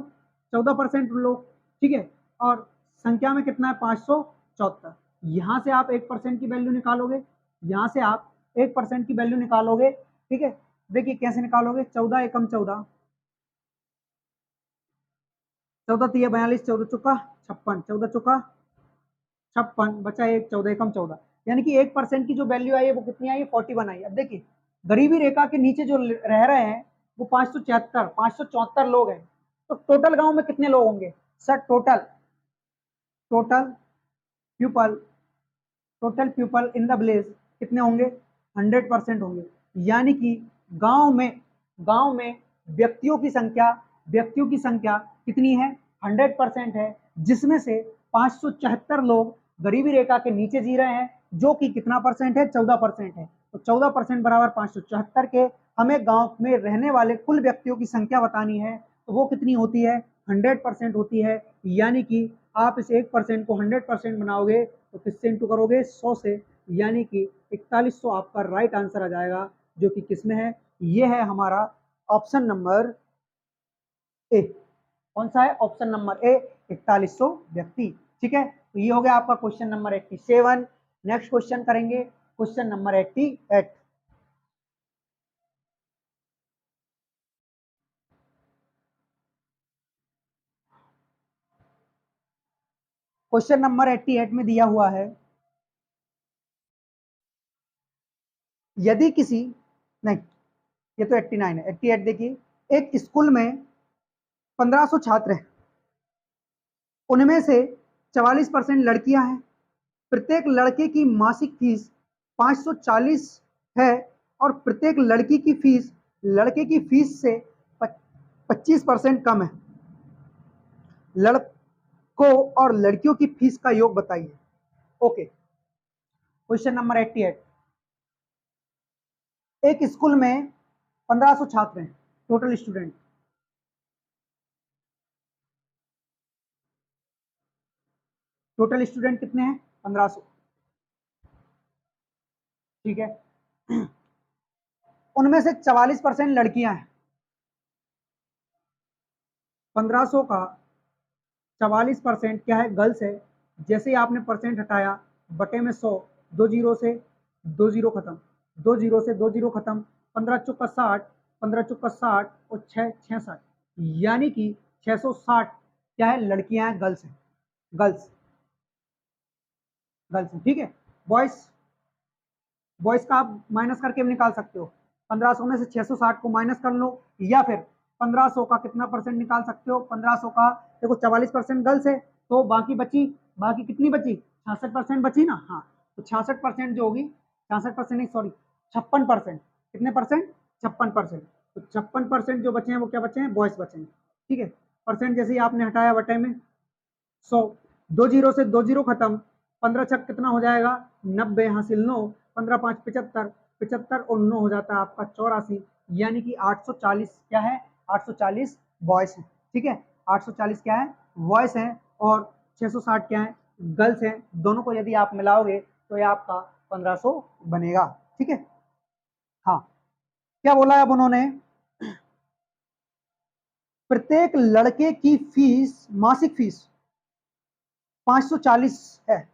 14% लोग। ठीक है, और संख्या में कितना है? 574। यहां से आप 1% की वैल्यू निकालोगे, यहां से आप 1% की वैल्यू निकालोगे। ठीक है, देखिए कैसे निकालोगे? 14 एकम 14, 14 तिया 42, 14 चुका 56, 14 चुका 56, बचा एक 14 एकम 14, यानी कि 1% की जो वैल्यू आई है वो कितनी आई है? 41 आई। अब देखिए, गरीबी रेखा के नीचे जो रह रहे हैं वो 574 लोग हैं, तो टोटल गांव में कितने लोग होंगे? Sir total total people total people in the village कितने होंगे? 100% होंगे। यानी कि गांव में गांव में व्यक्तियों की संख्या कितनी है? 100% है, जिसमें से 574 लोग गरीबी रेखा के नीचे जी रहे हैं, जो कि कितना परसेंट है? 14% है। तो 14% बराबर 574 के हमें गांव में रहने वाले कुल व्यक्तियों की संख्या बतानी है, तो वो कितनी होती है? 100% होती है। यानी कि आप इस 1% को 100% बनाओगे तो किससे इंटू करोगे? 100 से, यानी कि 4100 आपका राइट आंसर आ जाएगा, जो कि किसमें है? ये है हमारा ऑप्शन नंबर ए। कौन सा है? ऑप्शन नंबर ए, 4100 व्यक्ति। ठीक है, तो ये हो गया आपका क्वेश्चन नंबर 87। नेक्स्ट क्वेश्चन करेंगे, क्वेश्चन नंबर 88। क्वेश्चन नंबर 88 में दिया हुआ है, यदि किसी नहीं, ये तो 89 है। 88 देखिए, एक स्कूल में 1500 छात्र हैं, उनमें से 44% लड़कियां हैं। प्रत्येक लड़के की मासिक फीस 540 है, और प्रत्येक लड़की की फीस लड़के की फीस से 25% कम है। लड़कों और लड़कियों की फीस का योग बताइए। Okay, question number 88। एक स्कूल में 1500 छात्र हैं, टोटल स्टूडेंट। टोटल स्टूडेंट कितने हैं? 1500। ठीक है। उनमें से 44% लड़कियां हैं। 1500 का 44% क्या है? गर्ल्स है। जैसे ही आपने परसेंट हटाया, बटे में 100, 2 जीरो से 2 जीरो खत्म, 2 जीरो से 2 जीरो खत्म, 15 चौका 60, 15 चौका 60 और 6 66, यानी कि 660 क्या है? लड़कियां हैं, गर्ल्स हैं। गर्ल्स गर्ल्स हैं, ठीक है। बॉयज, बॉयज का आप माइनस करके भी निकाल सकते हो। 1500 में से 660 को माइनस कर लो, या फिर 1500 का कितना परसेंट निकाल सकते हो? 1500 का देखो 44% गर्ल्स है, तो बाकी बची, बाकी कितनी बची? 66% बची ना। हाँ, तो 66% जो होगी, 66% नहीं सॉरी 56%। कितने परसेंट? 56%। तो 56% जो बचे हैं वो क्या बचे हैं? बॉयज बचे हैं। ठीक है। परसेंट जैसे ही आपने हटाया, बटे में 100, 2 जीरो से 2 जीरो खत्म, 15 छक कितना हो जाएगा? 90 हासिल 9, 15 5 75, 75 और 9 हो जाता है आपका 84, यानी कि 840 क्या है? 840 बॉयज हैं। ठीक है, 840 क्या है? बॉयज हैं, और 660 क्या है? गर्ल्स हैं। दोनों को यदि आप मिलाओगे तो ये आपका 1500 बनेगा। ठीक है। हाँ, क्या बोला है अब उन्होंने? प्रत्येक लड़के की फीस, मासिक फीस 540 है,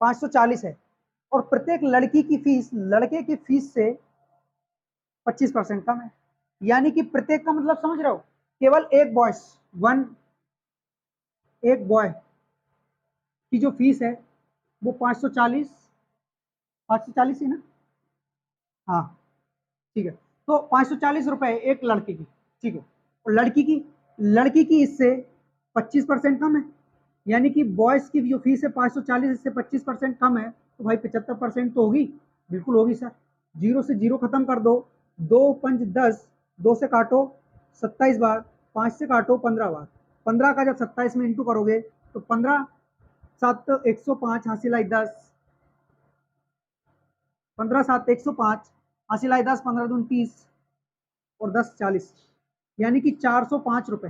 540 है, और प्रत्येक लड़की की फीस लड़के की फीस से 25% कम है। यानी कि प्रत्येक का मतलब समझ रहे हो? केवल एक बॉयस, वन, एक बॉय की जो फीस है वो 540, 540 ही ना? हाँ, ठीक है। तो 540 रुपए एक लड़के की। ठीक है। और लड़की की इससे 25% कम है। यानी कि बॉयज की जो फीस है 540, इससे 25% कम है, तो भाई 75% तो होगी। बिल्कुल होगी सर। जीरो से जीरो खत्म कर दो, 2 5 10, 2 से काटो 27 बार, 5 से काटो 15 बार। 15 का जब 27 में इंटू करोगे तो 15 7 105 हासिल आई 10, 15 7 105 हासिल आई 10, 15 दून 30 और 10 40, यानी कि 405 रुपए।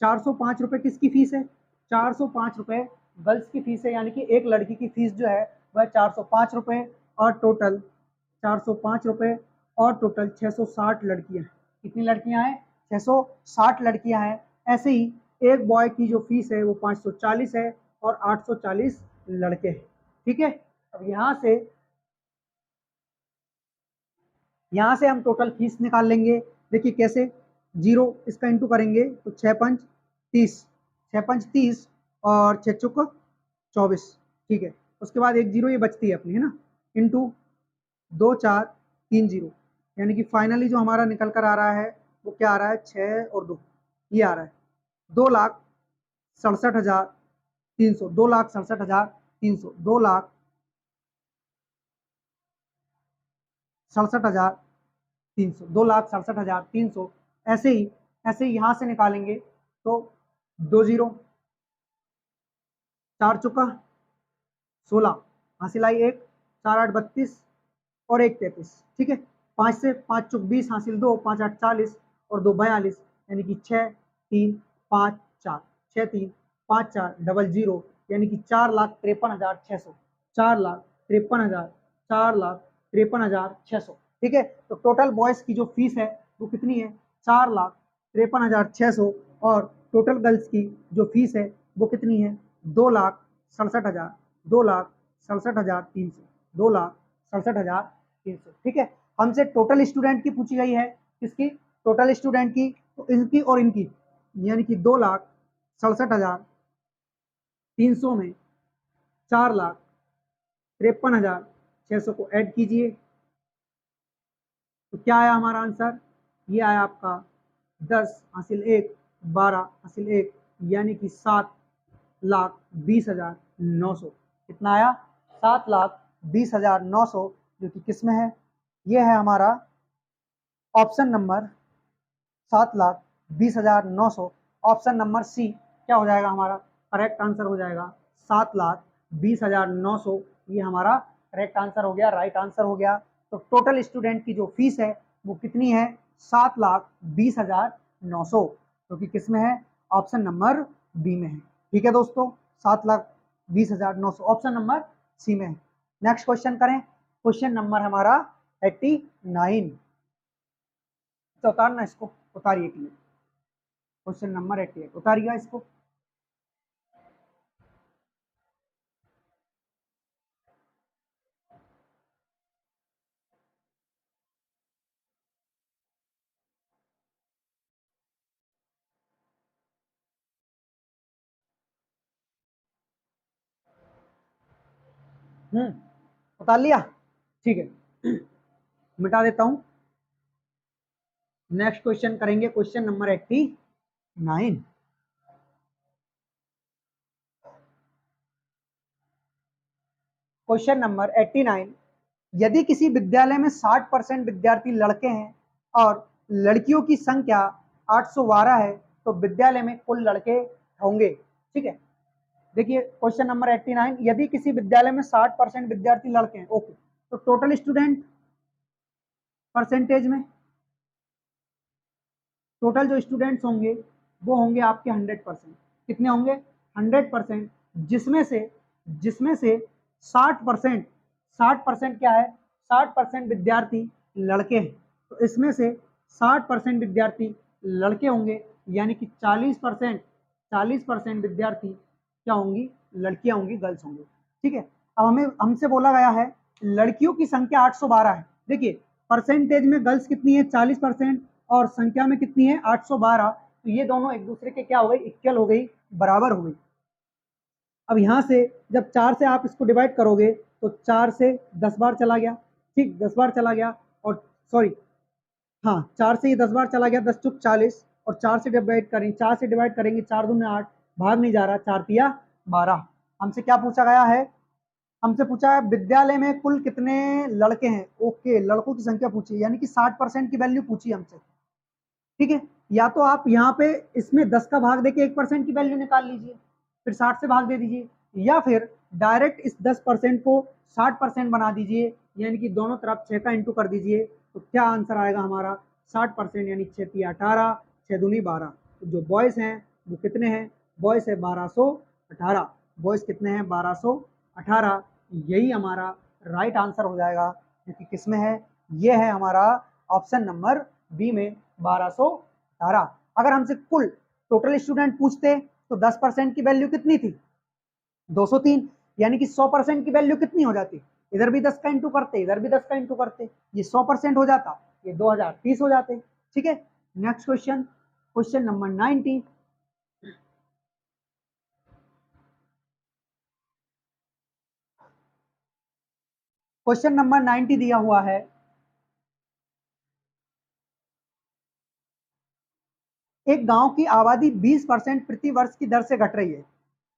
405 रुपए किसकी फीस है? 405 रुपए गर्ल्स की फीस है। यानी कि एक लड़की की फीस जो है वह 405 रुपए, और टोटल 405 रुपए, और टोटल 660 लड़कियां हैं। कितनी लड़कियां हैं? 660 लड़कियां हैं। ऐसे ही एक बॉय की जो फीस है वो 540 है, और 840 लड़के हैं। ठीक है। अब यहाँ से हम टोटल फीस निकाल लेंगे। देखिए कैसे? जीरो इसका इंटू करेंगे तो 6 5 30, 6 5 30 और 6 चौक 24। ठीक है। उसके बाद एक जीरो ये बचती है अपनी, है ना? इंटू 2 4 3 जीरो, यानी कि फाइनली जो हमारा निकल कर आ रहा है वो क्या आ रहा है? 6 और 2, ये आ रहा है 2,67,300, 2,67,300, 2,67,300, 2,67,300। ऐसे ही यहां से निकालेंगे तो 2 जीरो, 4 चुका 16 हासिल आई 1, 4 8 32 और 1 33। ठीक है। 5 से 5 चुक 20 हासिल 2, 5 8 40 और 2 42, यानी कि 6 3 5 4, 6 3 5 4 डबल जीरो, यानी कि 4,53,600, 4,53,000, 4,53,600। ठीक है। तो टोटल बॉयज की जो फीस है वो कितनी है? 4,53,600, और टोटल गर्ल्स की जो फीस है वो कितनी है? 2,67,000, 2,67,300, 2,67,300। ठीक है। हमसे टोटल स्टूडेंट की पूछी गई है। किसकी? टोटल स्टूडेंट की। तो इनकी और इनकी, यानी कि 2,67,300 में 4,53,600 को ऐड कीजिए, तो क्या आया हमारा आंसर? ये आया आपका 10 हासिल 1, 12 हासिल 1, यानी कि 7,20,900। कितना आया? 7,20,900, जो कि किस में है? ये है हमारा option number 7,20,900। Option number C क्या हो जाएगा हमारा? करेक्ट आंसर हो जाएगा 7,20,900, ये हमारा करेक्ट आंसर हो गया, राइट आंसर हो गया। तो टोटल स्टूडेंट की जो फीस है वो कितनी है? 7,20,900, जो कि किस में है? ऑप्शन नंबर बी में है। ठीक है दोस्तों, 7,20,900 ऑप्शन नंबर सी में है। नेक्स्ट क्वेश्चन करें। क्वेश्चन नंबर हमारा 89। तो उतारना, इसको उतारिए क्लियर। क्वेश्चन नंबर 88 उतारिएगा इसको। उतार लिया? ठीक है, मिटा देता हूं। नेक्स्ट क्वेश्चन करेंगे, क्वेश्चन नंबर 89। Question number 89। यदि किसी विद्यालय में 60% विद्यार्थी लड़के हैं और लड़कियों की संख्या 812 है, तो विद्यालय में कुल लड़के होंगे। ठीक है, देखिए क्वेश्चन नंबर 89, यदि किसी विद्यालय में 60% विद्यार्थी लड़के हैं, ओके, तो टोटल स्टूडेंट परसेंटेज में टोटल जो स्टूडेंट्स होंगे वो होंगे आपके 100%। कितने होंगे? 100%, जिसमें से 60%, 60% क्या है? 60% विद्यार्थी लड़के हैं, तो इसमें से 60% विद्यार्थी लड़के होंगे, यानी कि 40% विद्यार्थी क्या होंगी? लड़कियां होंगी, गर्ल्स होंगे। ठीक है, अब हमें हमसे बोला गया है लड़कियों की संख्या 812 है। देखिए परसेंटेज में गर्ल्स कितनी है? 40%, और संख्या में कितनी है? 812। तो ये दोनों एक दूसरे के क्या हो गई? इक्वल हो गई, बराबर हो गई। अब यहाँ से जब 4 से आप इसको डिवाइड करोगे तो 4 से 10 बार चला गया। ठीक, 10 बार चला गया, और सॉरी, हाँ 4 से ये 10 बार चला गया, 10 चुक 40, और 4 से डिवाइड करेंगे, 4 से डिवाइड करेंगे, 4 दूनी 8, भाग नहीं जा रहा, 4 तिया 12। हमसे क्या पूछा गया है? हमसे पूछा है विद्यालय में कुल कितने लड़के हैं। ओके, लड़कों की संख्या पूछी, यानी कि 60% की वैल्यू पूछी हमसे। ठीक है, या तो आप यहाँ पे इसमें 10 का भाग देके 1% की वैल्यू निकाल लीजिए, फिर 60 से भाग दे दीजिए, या फिर डायरेक्ट इस 10% को 60% बना दीजिए, यानी कि दोनों तरफ 6 का इंटू कर दीजिए। तो क्या आंसर आएगा हमारा? 60%, यानी 6 तिया 18, 6 दूनी 12। तो जो बॉयज़ हैं वो कितने हैं? बॉयज़ है 1218। बॉयज़ कितने हैं? 1218। यही हमारा राइट आंसर हो जाएगा, जो कि किस में है? ये है हमारा ऑप्शन नंबर बी में, 1218। अगर हमसे कुल टोटल स्टूडेंट पूछते तो 10% की वैल्यू कितनी थी? 203, यानी कि 100% की वैल्यू कितनी हो जाती? इधर भी 10 का इंटू करते, इधर भी 10 का इंटू करते, ये 100% हो जाता, ये 2030 हो जाते। ठीक है, next question, question number 90। Question number 90 दिया हुआ है, एक गांव की आबादी 20% प्रति वर्ष की दर से घट रही है।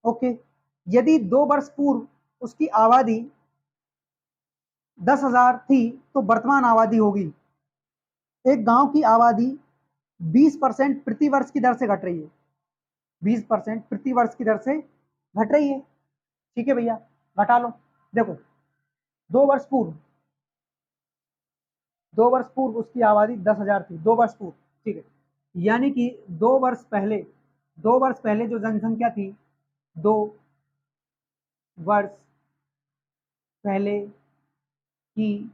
ओके, यदि 2 वर्ष पूर्व उसकी आबादी 10,000 थी, तो वर्तमान आबादी होगी। एक गांव की आबादी 20% प्रति वर्ष की दर से घट रही है, 20% प्रति वर्ष की दर से घट रही है। ठीक है भैया, घटा लो। देखो 2 वर्ष पूर्व, 2 वर्ष पूर्व उसकी आबादी 10,000 थी, 2 वर्ष पूर्व। ठीक है, यानी कि 2 वर्ष पहले, 2 वर्ष पहले जो जनसंख्या थी, 2 वर्ष पहले की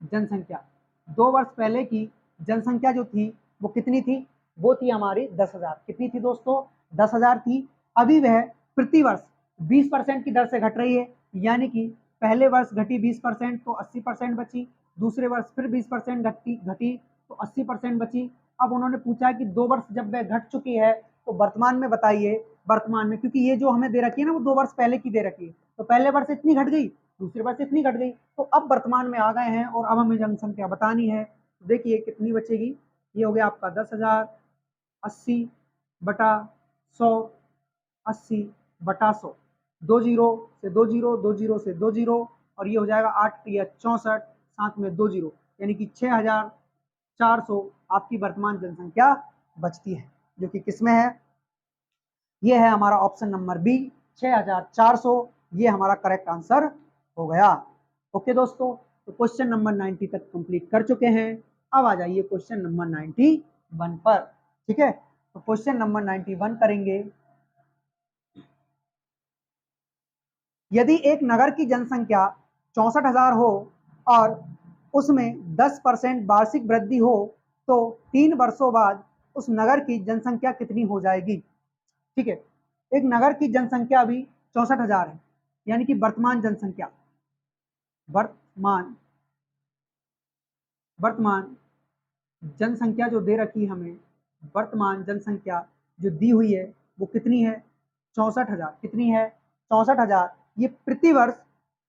जनसंख्या, 2 वर्ष पहले की जनसंख्या जो थी वो कितनी थी? वो थी हमारी 10,000। कितनी थी दोस्तों? 10,000 थी। अभी वह प्रति वर्ष 20% की दर से घट रही है, यानी कि पहले वर्ष घटी 20% तो 80% बची, दूसरे वर्ष फिर 20% घटी घटी तो 80% बची। अब उन्होंने पूछा है कि 2 वर्ष जब वह घट चुकी है तो वर्तमान में बताइए, वर्तमान में, क्योंकि ये जो हमें दे रखी है ना वो 2 वर्ष पहले की दे रखी है, तो पहले वर्ष इतनी घट गई, दूसरे वर्ष इतनी घट गई, तो अब वर्तमान में आ गए हैं और अब हमें जनसंख्या बतानी है। तो देखिए कितनी बचेगी, ये हो गया आपका 10,000, 80/100, 80/100, 2 जीरो से 2 जीरो, 2 जीरो से 2 जीरो, और ये हो जाएगा 8×64, साथ में 2 जीरो, यानी कि 6,400 आपकी वर्तमान जनसंख्या बचती है, जो कि किसमें है? ये है हमारा ऑप्शन नंबर बी, 6,400 ये हमारा करेक्ट आंसर हो गया। ओके दोस्तों, तो क्वेश्चन नंबर 90 तक कंप्लीट कर चुके हैं। अब आ जाइए क्वेश्चन नंबर 91 पर। ठीक है, तो क्वेश्चन नंबर 91 करेंगे। यदि एक नगर की जनसंख्या 64,000 हो और उसमें 10% वार्षिक वृद्धि हो तो 3 वर्षों बाद उस नगर की जनसंख्या कितनी हो जाएगी। ठीक है, एक नगर की जनसंख्या अभी 64,000 है, यानी कि वर्तमान जनसंख्या, वर्तमान वर्तमान जनसंख्या जो दे रखी है हमें, वर्तमान जनसंख्या जो दी हुई है वो कितनी है, 64,000। कितनी है, 64,000। ये प्रतिवर्ष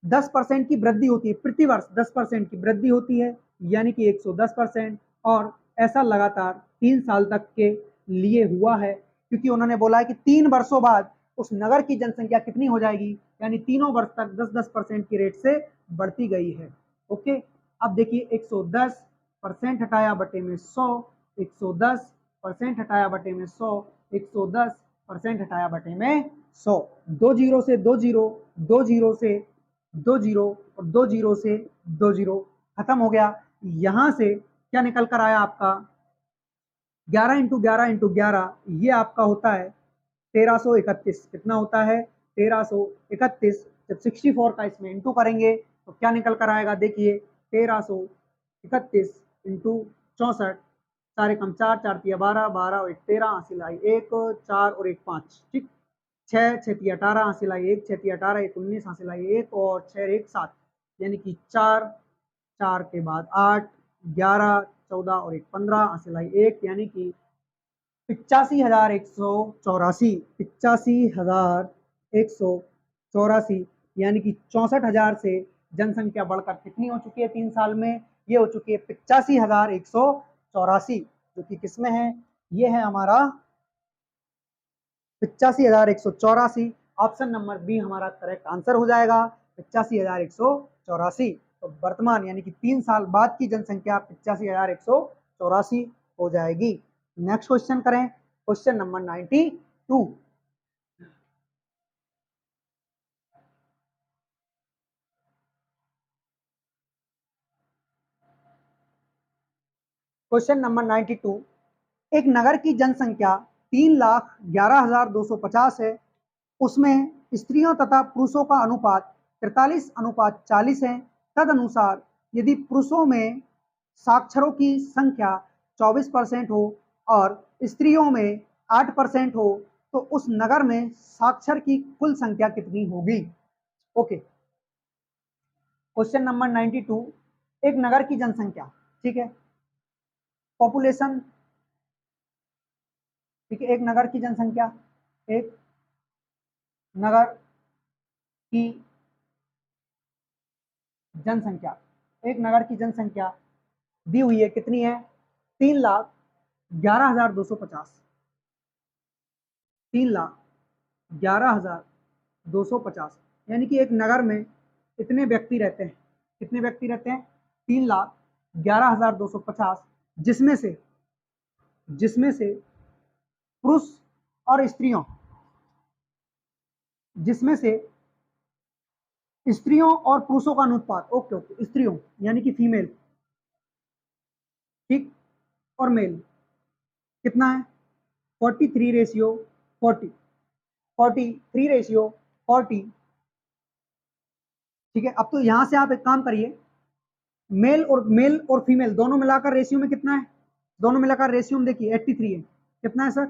10% की वृद्धि होती है, प्रतिवर्ष 10% की वृद्धि होती है, यानी कि 110%। और ऐसा लगातार 3 साल तक के लिए हुआ है, क्योंकि उन्होंने बोला है कि 3 वर्षों बाद उस नगर की जनसंख्या कितनी हो जाएगी, यानी तीनों वर्ष तक 10-10% की रेट से बढ़ती गई है। ओके, अब देखिए 110% हटाया बटे में 100, 110% हटाया बटे में 100, 110% हटाया बटे में 100। 2 जीरो से 2 जीरो, 2 जीरो से 2 जीरो और 2 जीरो से 2 जीरो खत्म हो गया। यहां से क्या निकल कर आया आपका, 11 × 11 × 11, ये आपका होता है 1331। कितना होता है, 1331। जब 64 का इसमें इंटू करेंगे तो क्या निकल कर आएगा, देखिए 1331 इंटू 64, सारे कम, 4 4 तिया 12, 12 और 1 13, हासिल आई 1 4 और 1 5। ठीक, 6 6 तिया 18, हासिल आई 1, 6 तिया 18, 1 19, हासिल आई 1 और 6 1 7, यानी कि 4 4 के बाद 8 11 14 और 1 15, हासिल आई 1, यानी कि 85,184, 85,184, यानी कि 64,000 से जनसंख्या बढ़कर कितनी हो चुकी है 3 साल में, ये हो चुकी है 85,184, जो कि किसमें है, ये है हमारा 85,184। ऑप्शन नंबर बी हमारा करेक्ट आंसर हो जाएगा, 85,184। तो वर्तमान यानी कि 3 साल बाद की जनसंख्या 85,184 हो जाएगी। नेक्स्ट क्वेश्चन करें, क्वेश्चन नंबर 92। क्वेश्चन नंबर 92, एक नगर की जनसंख्या 3,11,250 है, उसमें स्त्रियों तथा पुरुषों का अनुपात 43:40 है। तदनुसार यदि पुरुषों में साक्षरों की संख्या 24% हो और स्त्रियों में 8% हो तो उस नगर में साक्षर की कुल संख्या कितनी होगी। ओके, क्वेश्चन नंबर 92, एक नगर की जनसंख्या, ठीक है, पॉपुलेशन, ठीक है, एक नगर की जनसंख्या, एक नगर की जनसंख्या, एक नगर की जनसंख्या दी हुई है, कितनी है, 3,11,250, 3,11,250, यानी कि एक नगर में इतने व्यक्ति रहते हैं, कितने व्यक्ति रहते हैं, 3,11,250, जिसमें से पुरुष और स्त्रियों, जिसमें से स्त्रियों और पुरुषों का अनुपात, ओके ओके, स्त्रियों यानी कि फीमेल, ठीक, और मेल कितना है, 43:40, 43:40। ठीक है, अब तो यहां से आप एक काम करिए, मेल और फीमेल दोनों मिलाकर रेशियो में कितना है, दोनों मिलाकर रेशियो में देखिए 83 है। कितना है सर,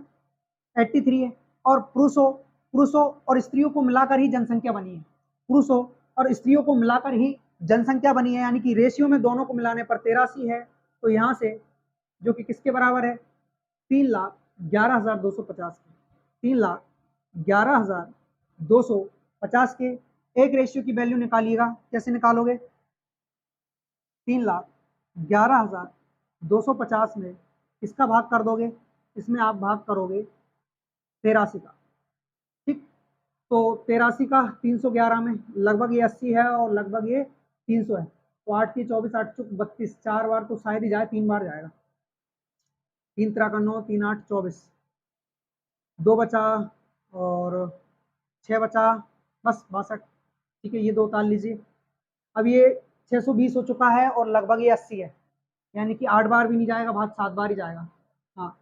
83 है। और पुरुषों और स्त्रियों को मिलाकर ही जनसंख्या बनी है, पुरुषों और स्त्रियों को मिलाकर ही जनसंख्या बनी है, यानी कि रेशियो में दोनों को मिलाने पर 83 है। तो यहाँ से जो कि किसके बराबर है, 3,11,250 के, 3,11,250 के। एक रेशियो की वैल्यू निकालिएगा, कैसे निकालोगे, 3,11,250 में किसका भाग कर दोगे, इसमें आप भाग करोगे 83 का, ठीक। तो 83 का 311 में लगभग ये 80 है और लगभग ये 300 है। तो 8 की 24, 8 चुक 32, 4 बार तो शायद ही जाए, 3 बार जाएगा, 3 तरह का 9, 3 8 24, 2 बचा और 6 बचा, बस 62। ठीक है, ये 2 उतार लीजिए। अब ये 620 हो चुका है और लगभग ये 80 है, यानी कि 8 बार भी नहीं जाएगा, भाग 7 बार ही जाएगा। हाँ,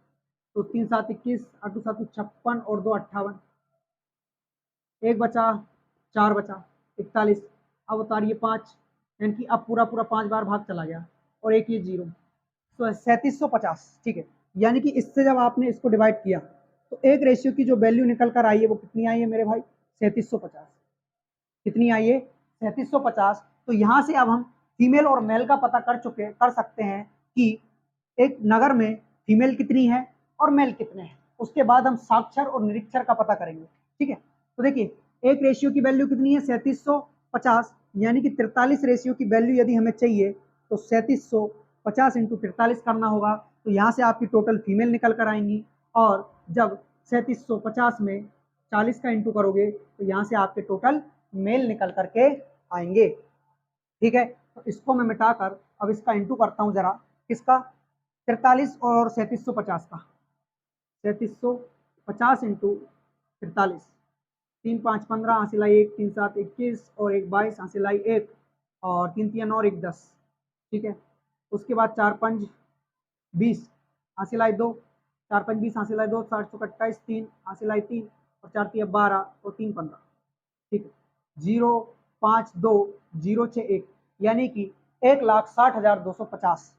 तो 3 7 21, 8 2 7 56 और 2 58, एक बचा, 4 बचा, 41। अब उतारिए 5, यानी कि अब पूरा पूरा 5 बार भाग चला गया और एक ये जीरो, तो 3750। ठीक है, यानी कि इससे जब आपने इसको डिवाइड किया तो एक रेशियो की जो वैल्यू निकल कर आई है वो कितनी आई है मेरे भाई? 3750। कितनी आई है? 3750। तो यहाँ से अब हम फीमेल और मेल का पता कर सकते हैं कि एक नगर में फीमेल कितनी है और मेल कितने हैं। उसके बाद हम साक्षर और निरक्षर का पता करेंगे। ठीक है, तो देखिए एक रेशियो की वैल्यू कितनी है? 3750, यानी कि 43 रेशियो की वैल्यू यदि हमें चाहिए तो 3750 इंटू 43 करना होगा। तो यहाँ से आपकी टोटल फीमेल निकल कर आएंगी, और जब 3750 में 40 का इंटू करोगे तो यहाँ से आपके टोटल मेल निकल करके आएंगे। ठीक है, तो इसको मैं मिटाकर अब इसका इंटू करता हूँ जरा। किसका? 43 और 3750 का। 3750 इंटू 43, 3 5 15, हासिलाई 1, 3 7 21 और 1 22, हासिलाई 1 और 3 3 और 1 10। ठीक है, उसके बाद 4 5 20, हासिलाई 2, 4 5 20, हासिलाई 2, 7 चौक 28, 3 हासिलाई 3 और 4 3 12 और 3 15। ठीक है, 05206 यानी कि 1,60,250,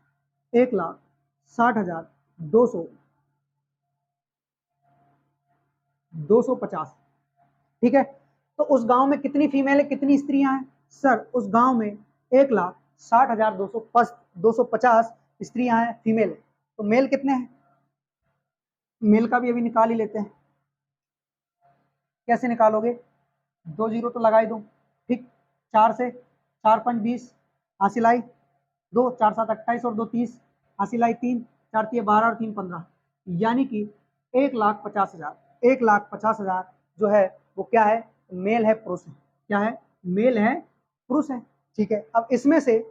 1,60,250। ठीक है, तो उस गांव में कितनी फीमेल है, कितनी स्त्रियां हैं? सर उस गांव में 1,60,250 स्त्रियां हैं, फीमेल है। तो मेल कितने हैं? मेल का भी अभी निकाल ही लेते हैं। कैसे निकालोगे? 2 जीरो तो लगा ही दो। ठीक, 4 से 4 5 20, हासिलाई 2, 4 7 28 और 2 30, हासिलाई 3, 4 3 12 और 3 15, यानी कि 1,50,000। 1,50,000 जो है वो क्या है? मेल है, पुरुष है। क्या है? मेल है, पुरुष है। ठीक है, अब इसमें से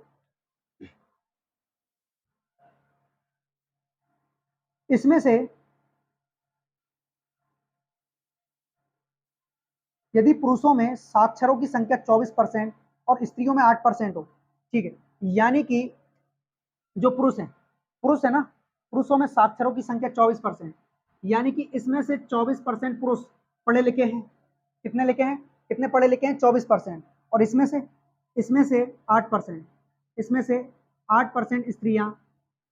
यदि पुरुषों में साक्षरों की संख्या 24% और स्त्रियों में 8% हो, ठीक है, यानी कि जो पुरुष है ना, पुरुषों में साक्षरों की संख्या 24%, यानी कि इसमें से 24% पुरुष पढ़े लिखे हैं। कितने लिखे हैं? कितने पढ़े लिखे हैं? 24%। और इसमें से 8%, इसमें से 8% स्त्रियां,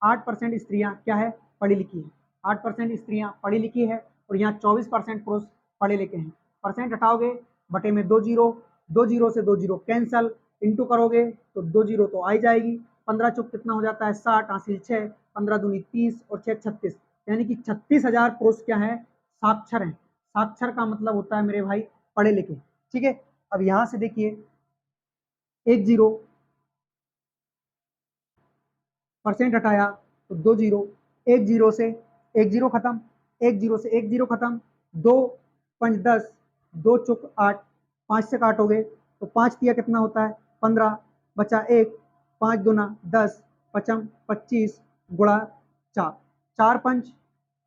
8% स्त्रियां क्या है? पढ़ी लिखी है। 8% स्त्रियां पढ़ी लिखी है और यहाँ 24% पुरुष पढ़े लिखे हैं। परसेंट हटाओगे, बटे में 2 जीरो, 2 जीरो से 2 जीरो कैंसल, इंटू करोगे तो 2 जीरो तो आ ही जाएगी। 15 चौक कितना हो जाता है? 60, हासिल 6, 15 दूनी 30 और 6 36, यानी कि 36,000 पुरुष क्या है? साक्षर हैं। साक्षर का मतलब होता है मेरे भाई पढ़े लिखे। ठीक है, अब यहाँ से देखिए, 1 जीरो, परसेंट हटाया तो 2 जीरो, 1 जीरो से 1 जीरो खत्म, 1 जीरो से 1 जीरो खत्म, 2 5 10, 2 चौक 8, 5 से काटोगे तो 5 तिया कितना होता है? 15, बचा 1, 5 दूना 10, पचम 25 गुणा 4, 4 5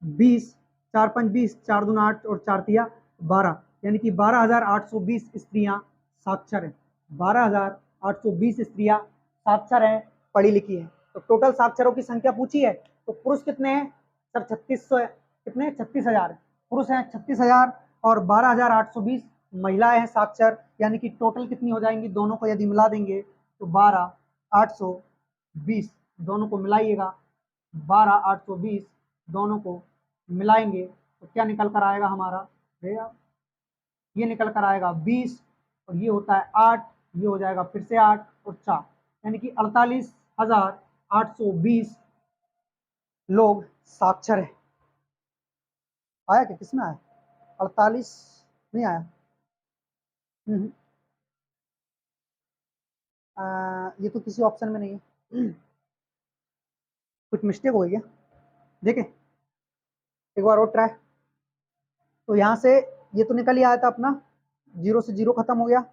20, 4 5 20, 4 दूना 8 और 4 तिया 12, यानी कि 12,820 स्त्रियां साक्षर हैं। 12,820 स्त्रियां साक्षर हैं, पढ़ी लिखी है। तो टोटल साक्षरों की संख्या पूछी है, तो पुरुष कितने हैं? सर 3600 है। कितने? 36,000 पुरुष हैं, 36,000 और 12,820 महिलाएं हैं साक्षर, यानी कि टोटल कितनी हो जाएंगी? दोनों को यदि मिला देंगे तो 12,820, दोनों को मिलाइएगा, 12,820 दोनों को मिलाएंगे तो क्या निकल कर आएगा हमारा? भैया ये निकल कर आएगा 20 और ये होता है 8, ये हो जाएगा फिर से 8 और 4, यानी कि 48,820 लोग साक्षर है। आया क्या? किसमें आया? 48 नहीं आया। हम्म, ये तो किसी ऑप्शन में नहीं है। कुछ मिस्टेक हो गई है, देखें एक बार और ट्राई। तो यहाँ से ये तो निकल ही आया था अपना, 0 से 0 खत्म हो गया,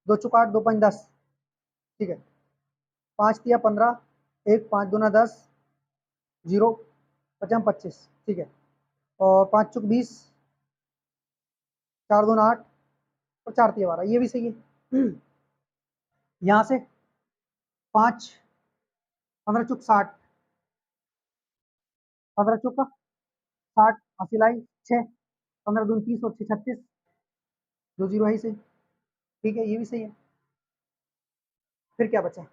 2 चौका 8, 2 5 10। ठीक है, 5 तिया 15, 1 5 दूना 10, 0 पचम 25। ठीक है, और 5 चौक 20, 4 दूना 8 और 4 तिया 12, ये भी सही है। यहाँ से 5, 15 चुक 60, 15 चुक 60, अस्सी लाई 6, 15 दूनी 30 और 6 36, 2 जीरो है ही सही। ठीक है, ये भी सही है। फिर क्या बचा,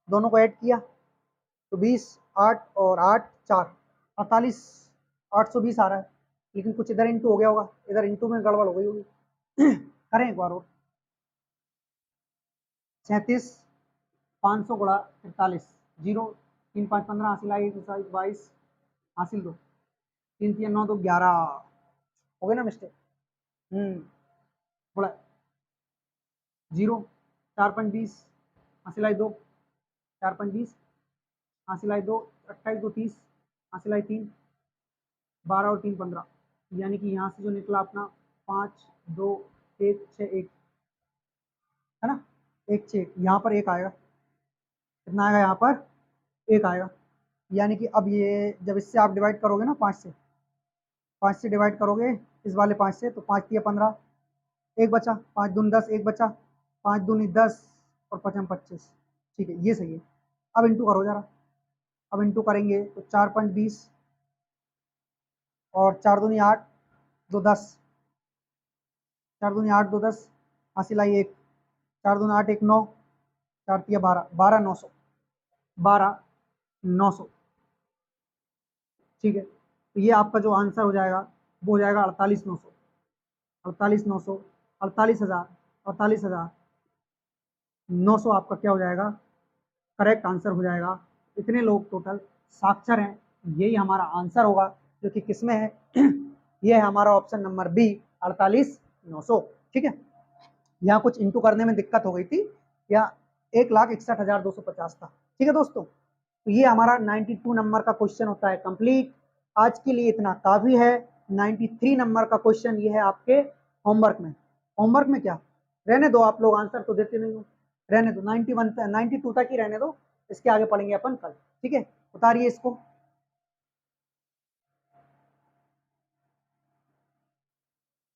दोनों को ऐड किया तो 20, 8 और 8 4, 48, 820 आ रहा है। लेकिन कुछ इधर इंटू हो गया होगा, इधर इंटू में गड़बड़ हो गई होगी। करें एक बार और, 37, 500 गुणा 43, 0, 3 5 15, हासिल आई 22, हासिल 2, 3 3 9 2 11, हो गया ना मिस्टेक। गुणा 0, 4 5 20, हासिल आई 2, 4 5 20, हासिल आई 2, 28 2 30, हासिल आई 3, 12 और 3 15, यानी कि यहाँ से जो निकला अपना 5 2 1 6 1, है ना, 1 6 1, यहाँ पर एक आएगा, कितना आएगा यहाँ पर, एक आएगा। यानी कि अब ये जब इससे आप डिवाइड करोगे ना 5 से डिवाइड करोगे इस वाले 5 से, तो 5 दिया 15, एक बचा, 5 दूनी 10, एक बचा, 5 दूनी 10 और 5 25। ठीक है, ये सही है। अब इंटू करो जरा, अब इंटू करेंगे तो 4 5 20 और 4 दूनी 8 2 10, 4 दूनी 8 2 10, हासिल आई 1, 4 दूनी 8 1 9, 4 तिया 12, 12 900, 12 900। ठीक है, तो ये आपका जो आंसर हो जाएगा वो हो जाएगा 48 900, 48 900, 48,000, 48,900 आपका क्या हो जाएगा, करेक्ट आंसर हो जाएगा। इतने लोग टोटल साक्षर हैं, यही हमारा आंसर होगा, जो कि किसमें है, ये है हमारा ऑप्शन नंबर बी, 48,900। ठीक है, यहाँ कुछ इंटू करने में दिक्कत हो गई थी, या 1,61,250 था। ठीक है दोस्तों, तो ये हमारा 92 नंबर का क्वेश्चन होता है कंप्लीट। आज के लिए इतना काफी है। 93 नंबर का क्वेश्चन ये है आपके होमवर्क में। होमवर्क में क्या, रहने दो, आप लोग आंसर तो देते नहीं हो, रहने दो, 91 92 तक ही रहने दो, इसके आगे पढ़ेंगे अपन कल। ठीक है, उतारिए इसको।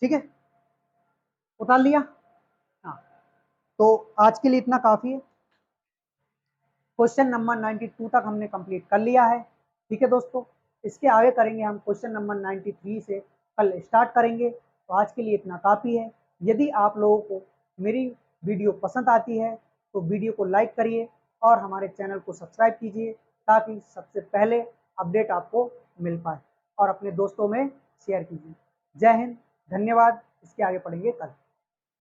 ठीक है, उतार लिया। हाँ, तो आज के लिए इतना काफी है। क्वेश्चन नंबर 92 तक हमने कंप्लीट कर लिया है। ठीक है दोस्तों, इसके आगे करेंगे हम क्वेश्चन नंबर 93 से कल स्टार्ट करेंगे। तो आज के लिए इतना काफ़ी है। यदि आप लोगों को मेरी वीडियो पसंद आती है तो वीडियो को लाइक करिए और हमारे चैनल को सब्सक्राइब कीजिए, ताकि सबसे पहले अपडेट आपको मिल पाए, और अपने दोस्तों में शेयर कीजिए। जय हिंद, धन्यवाद। इसके आगे पढ़ेंगे कल।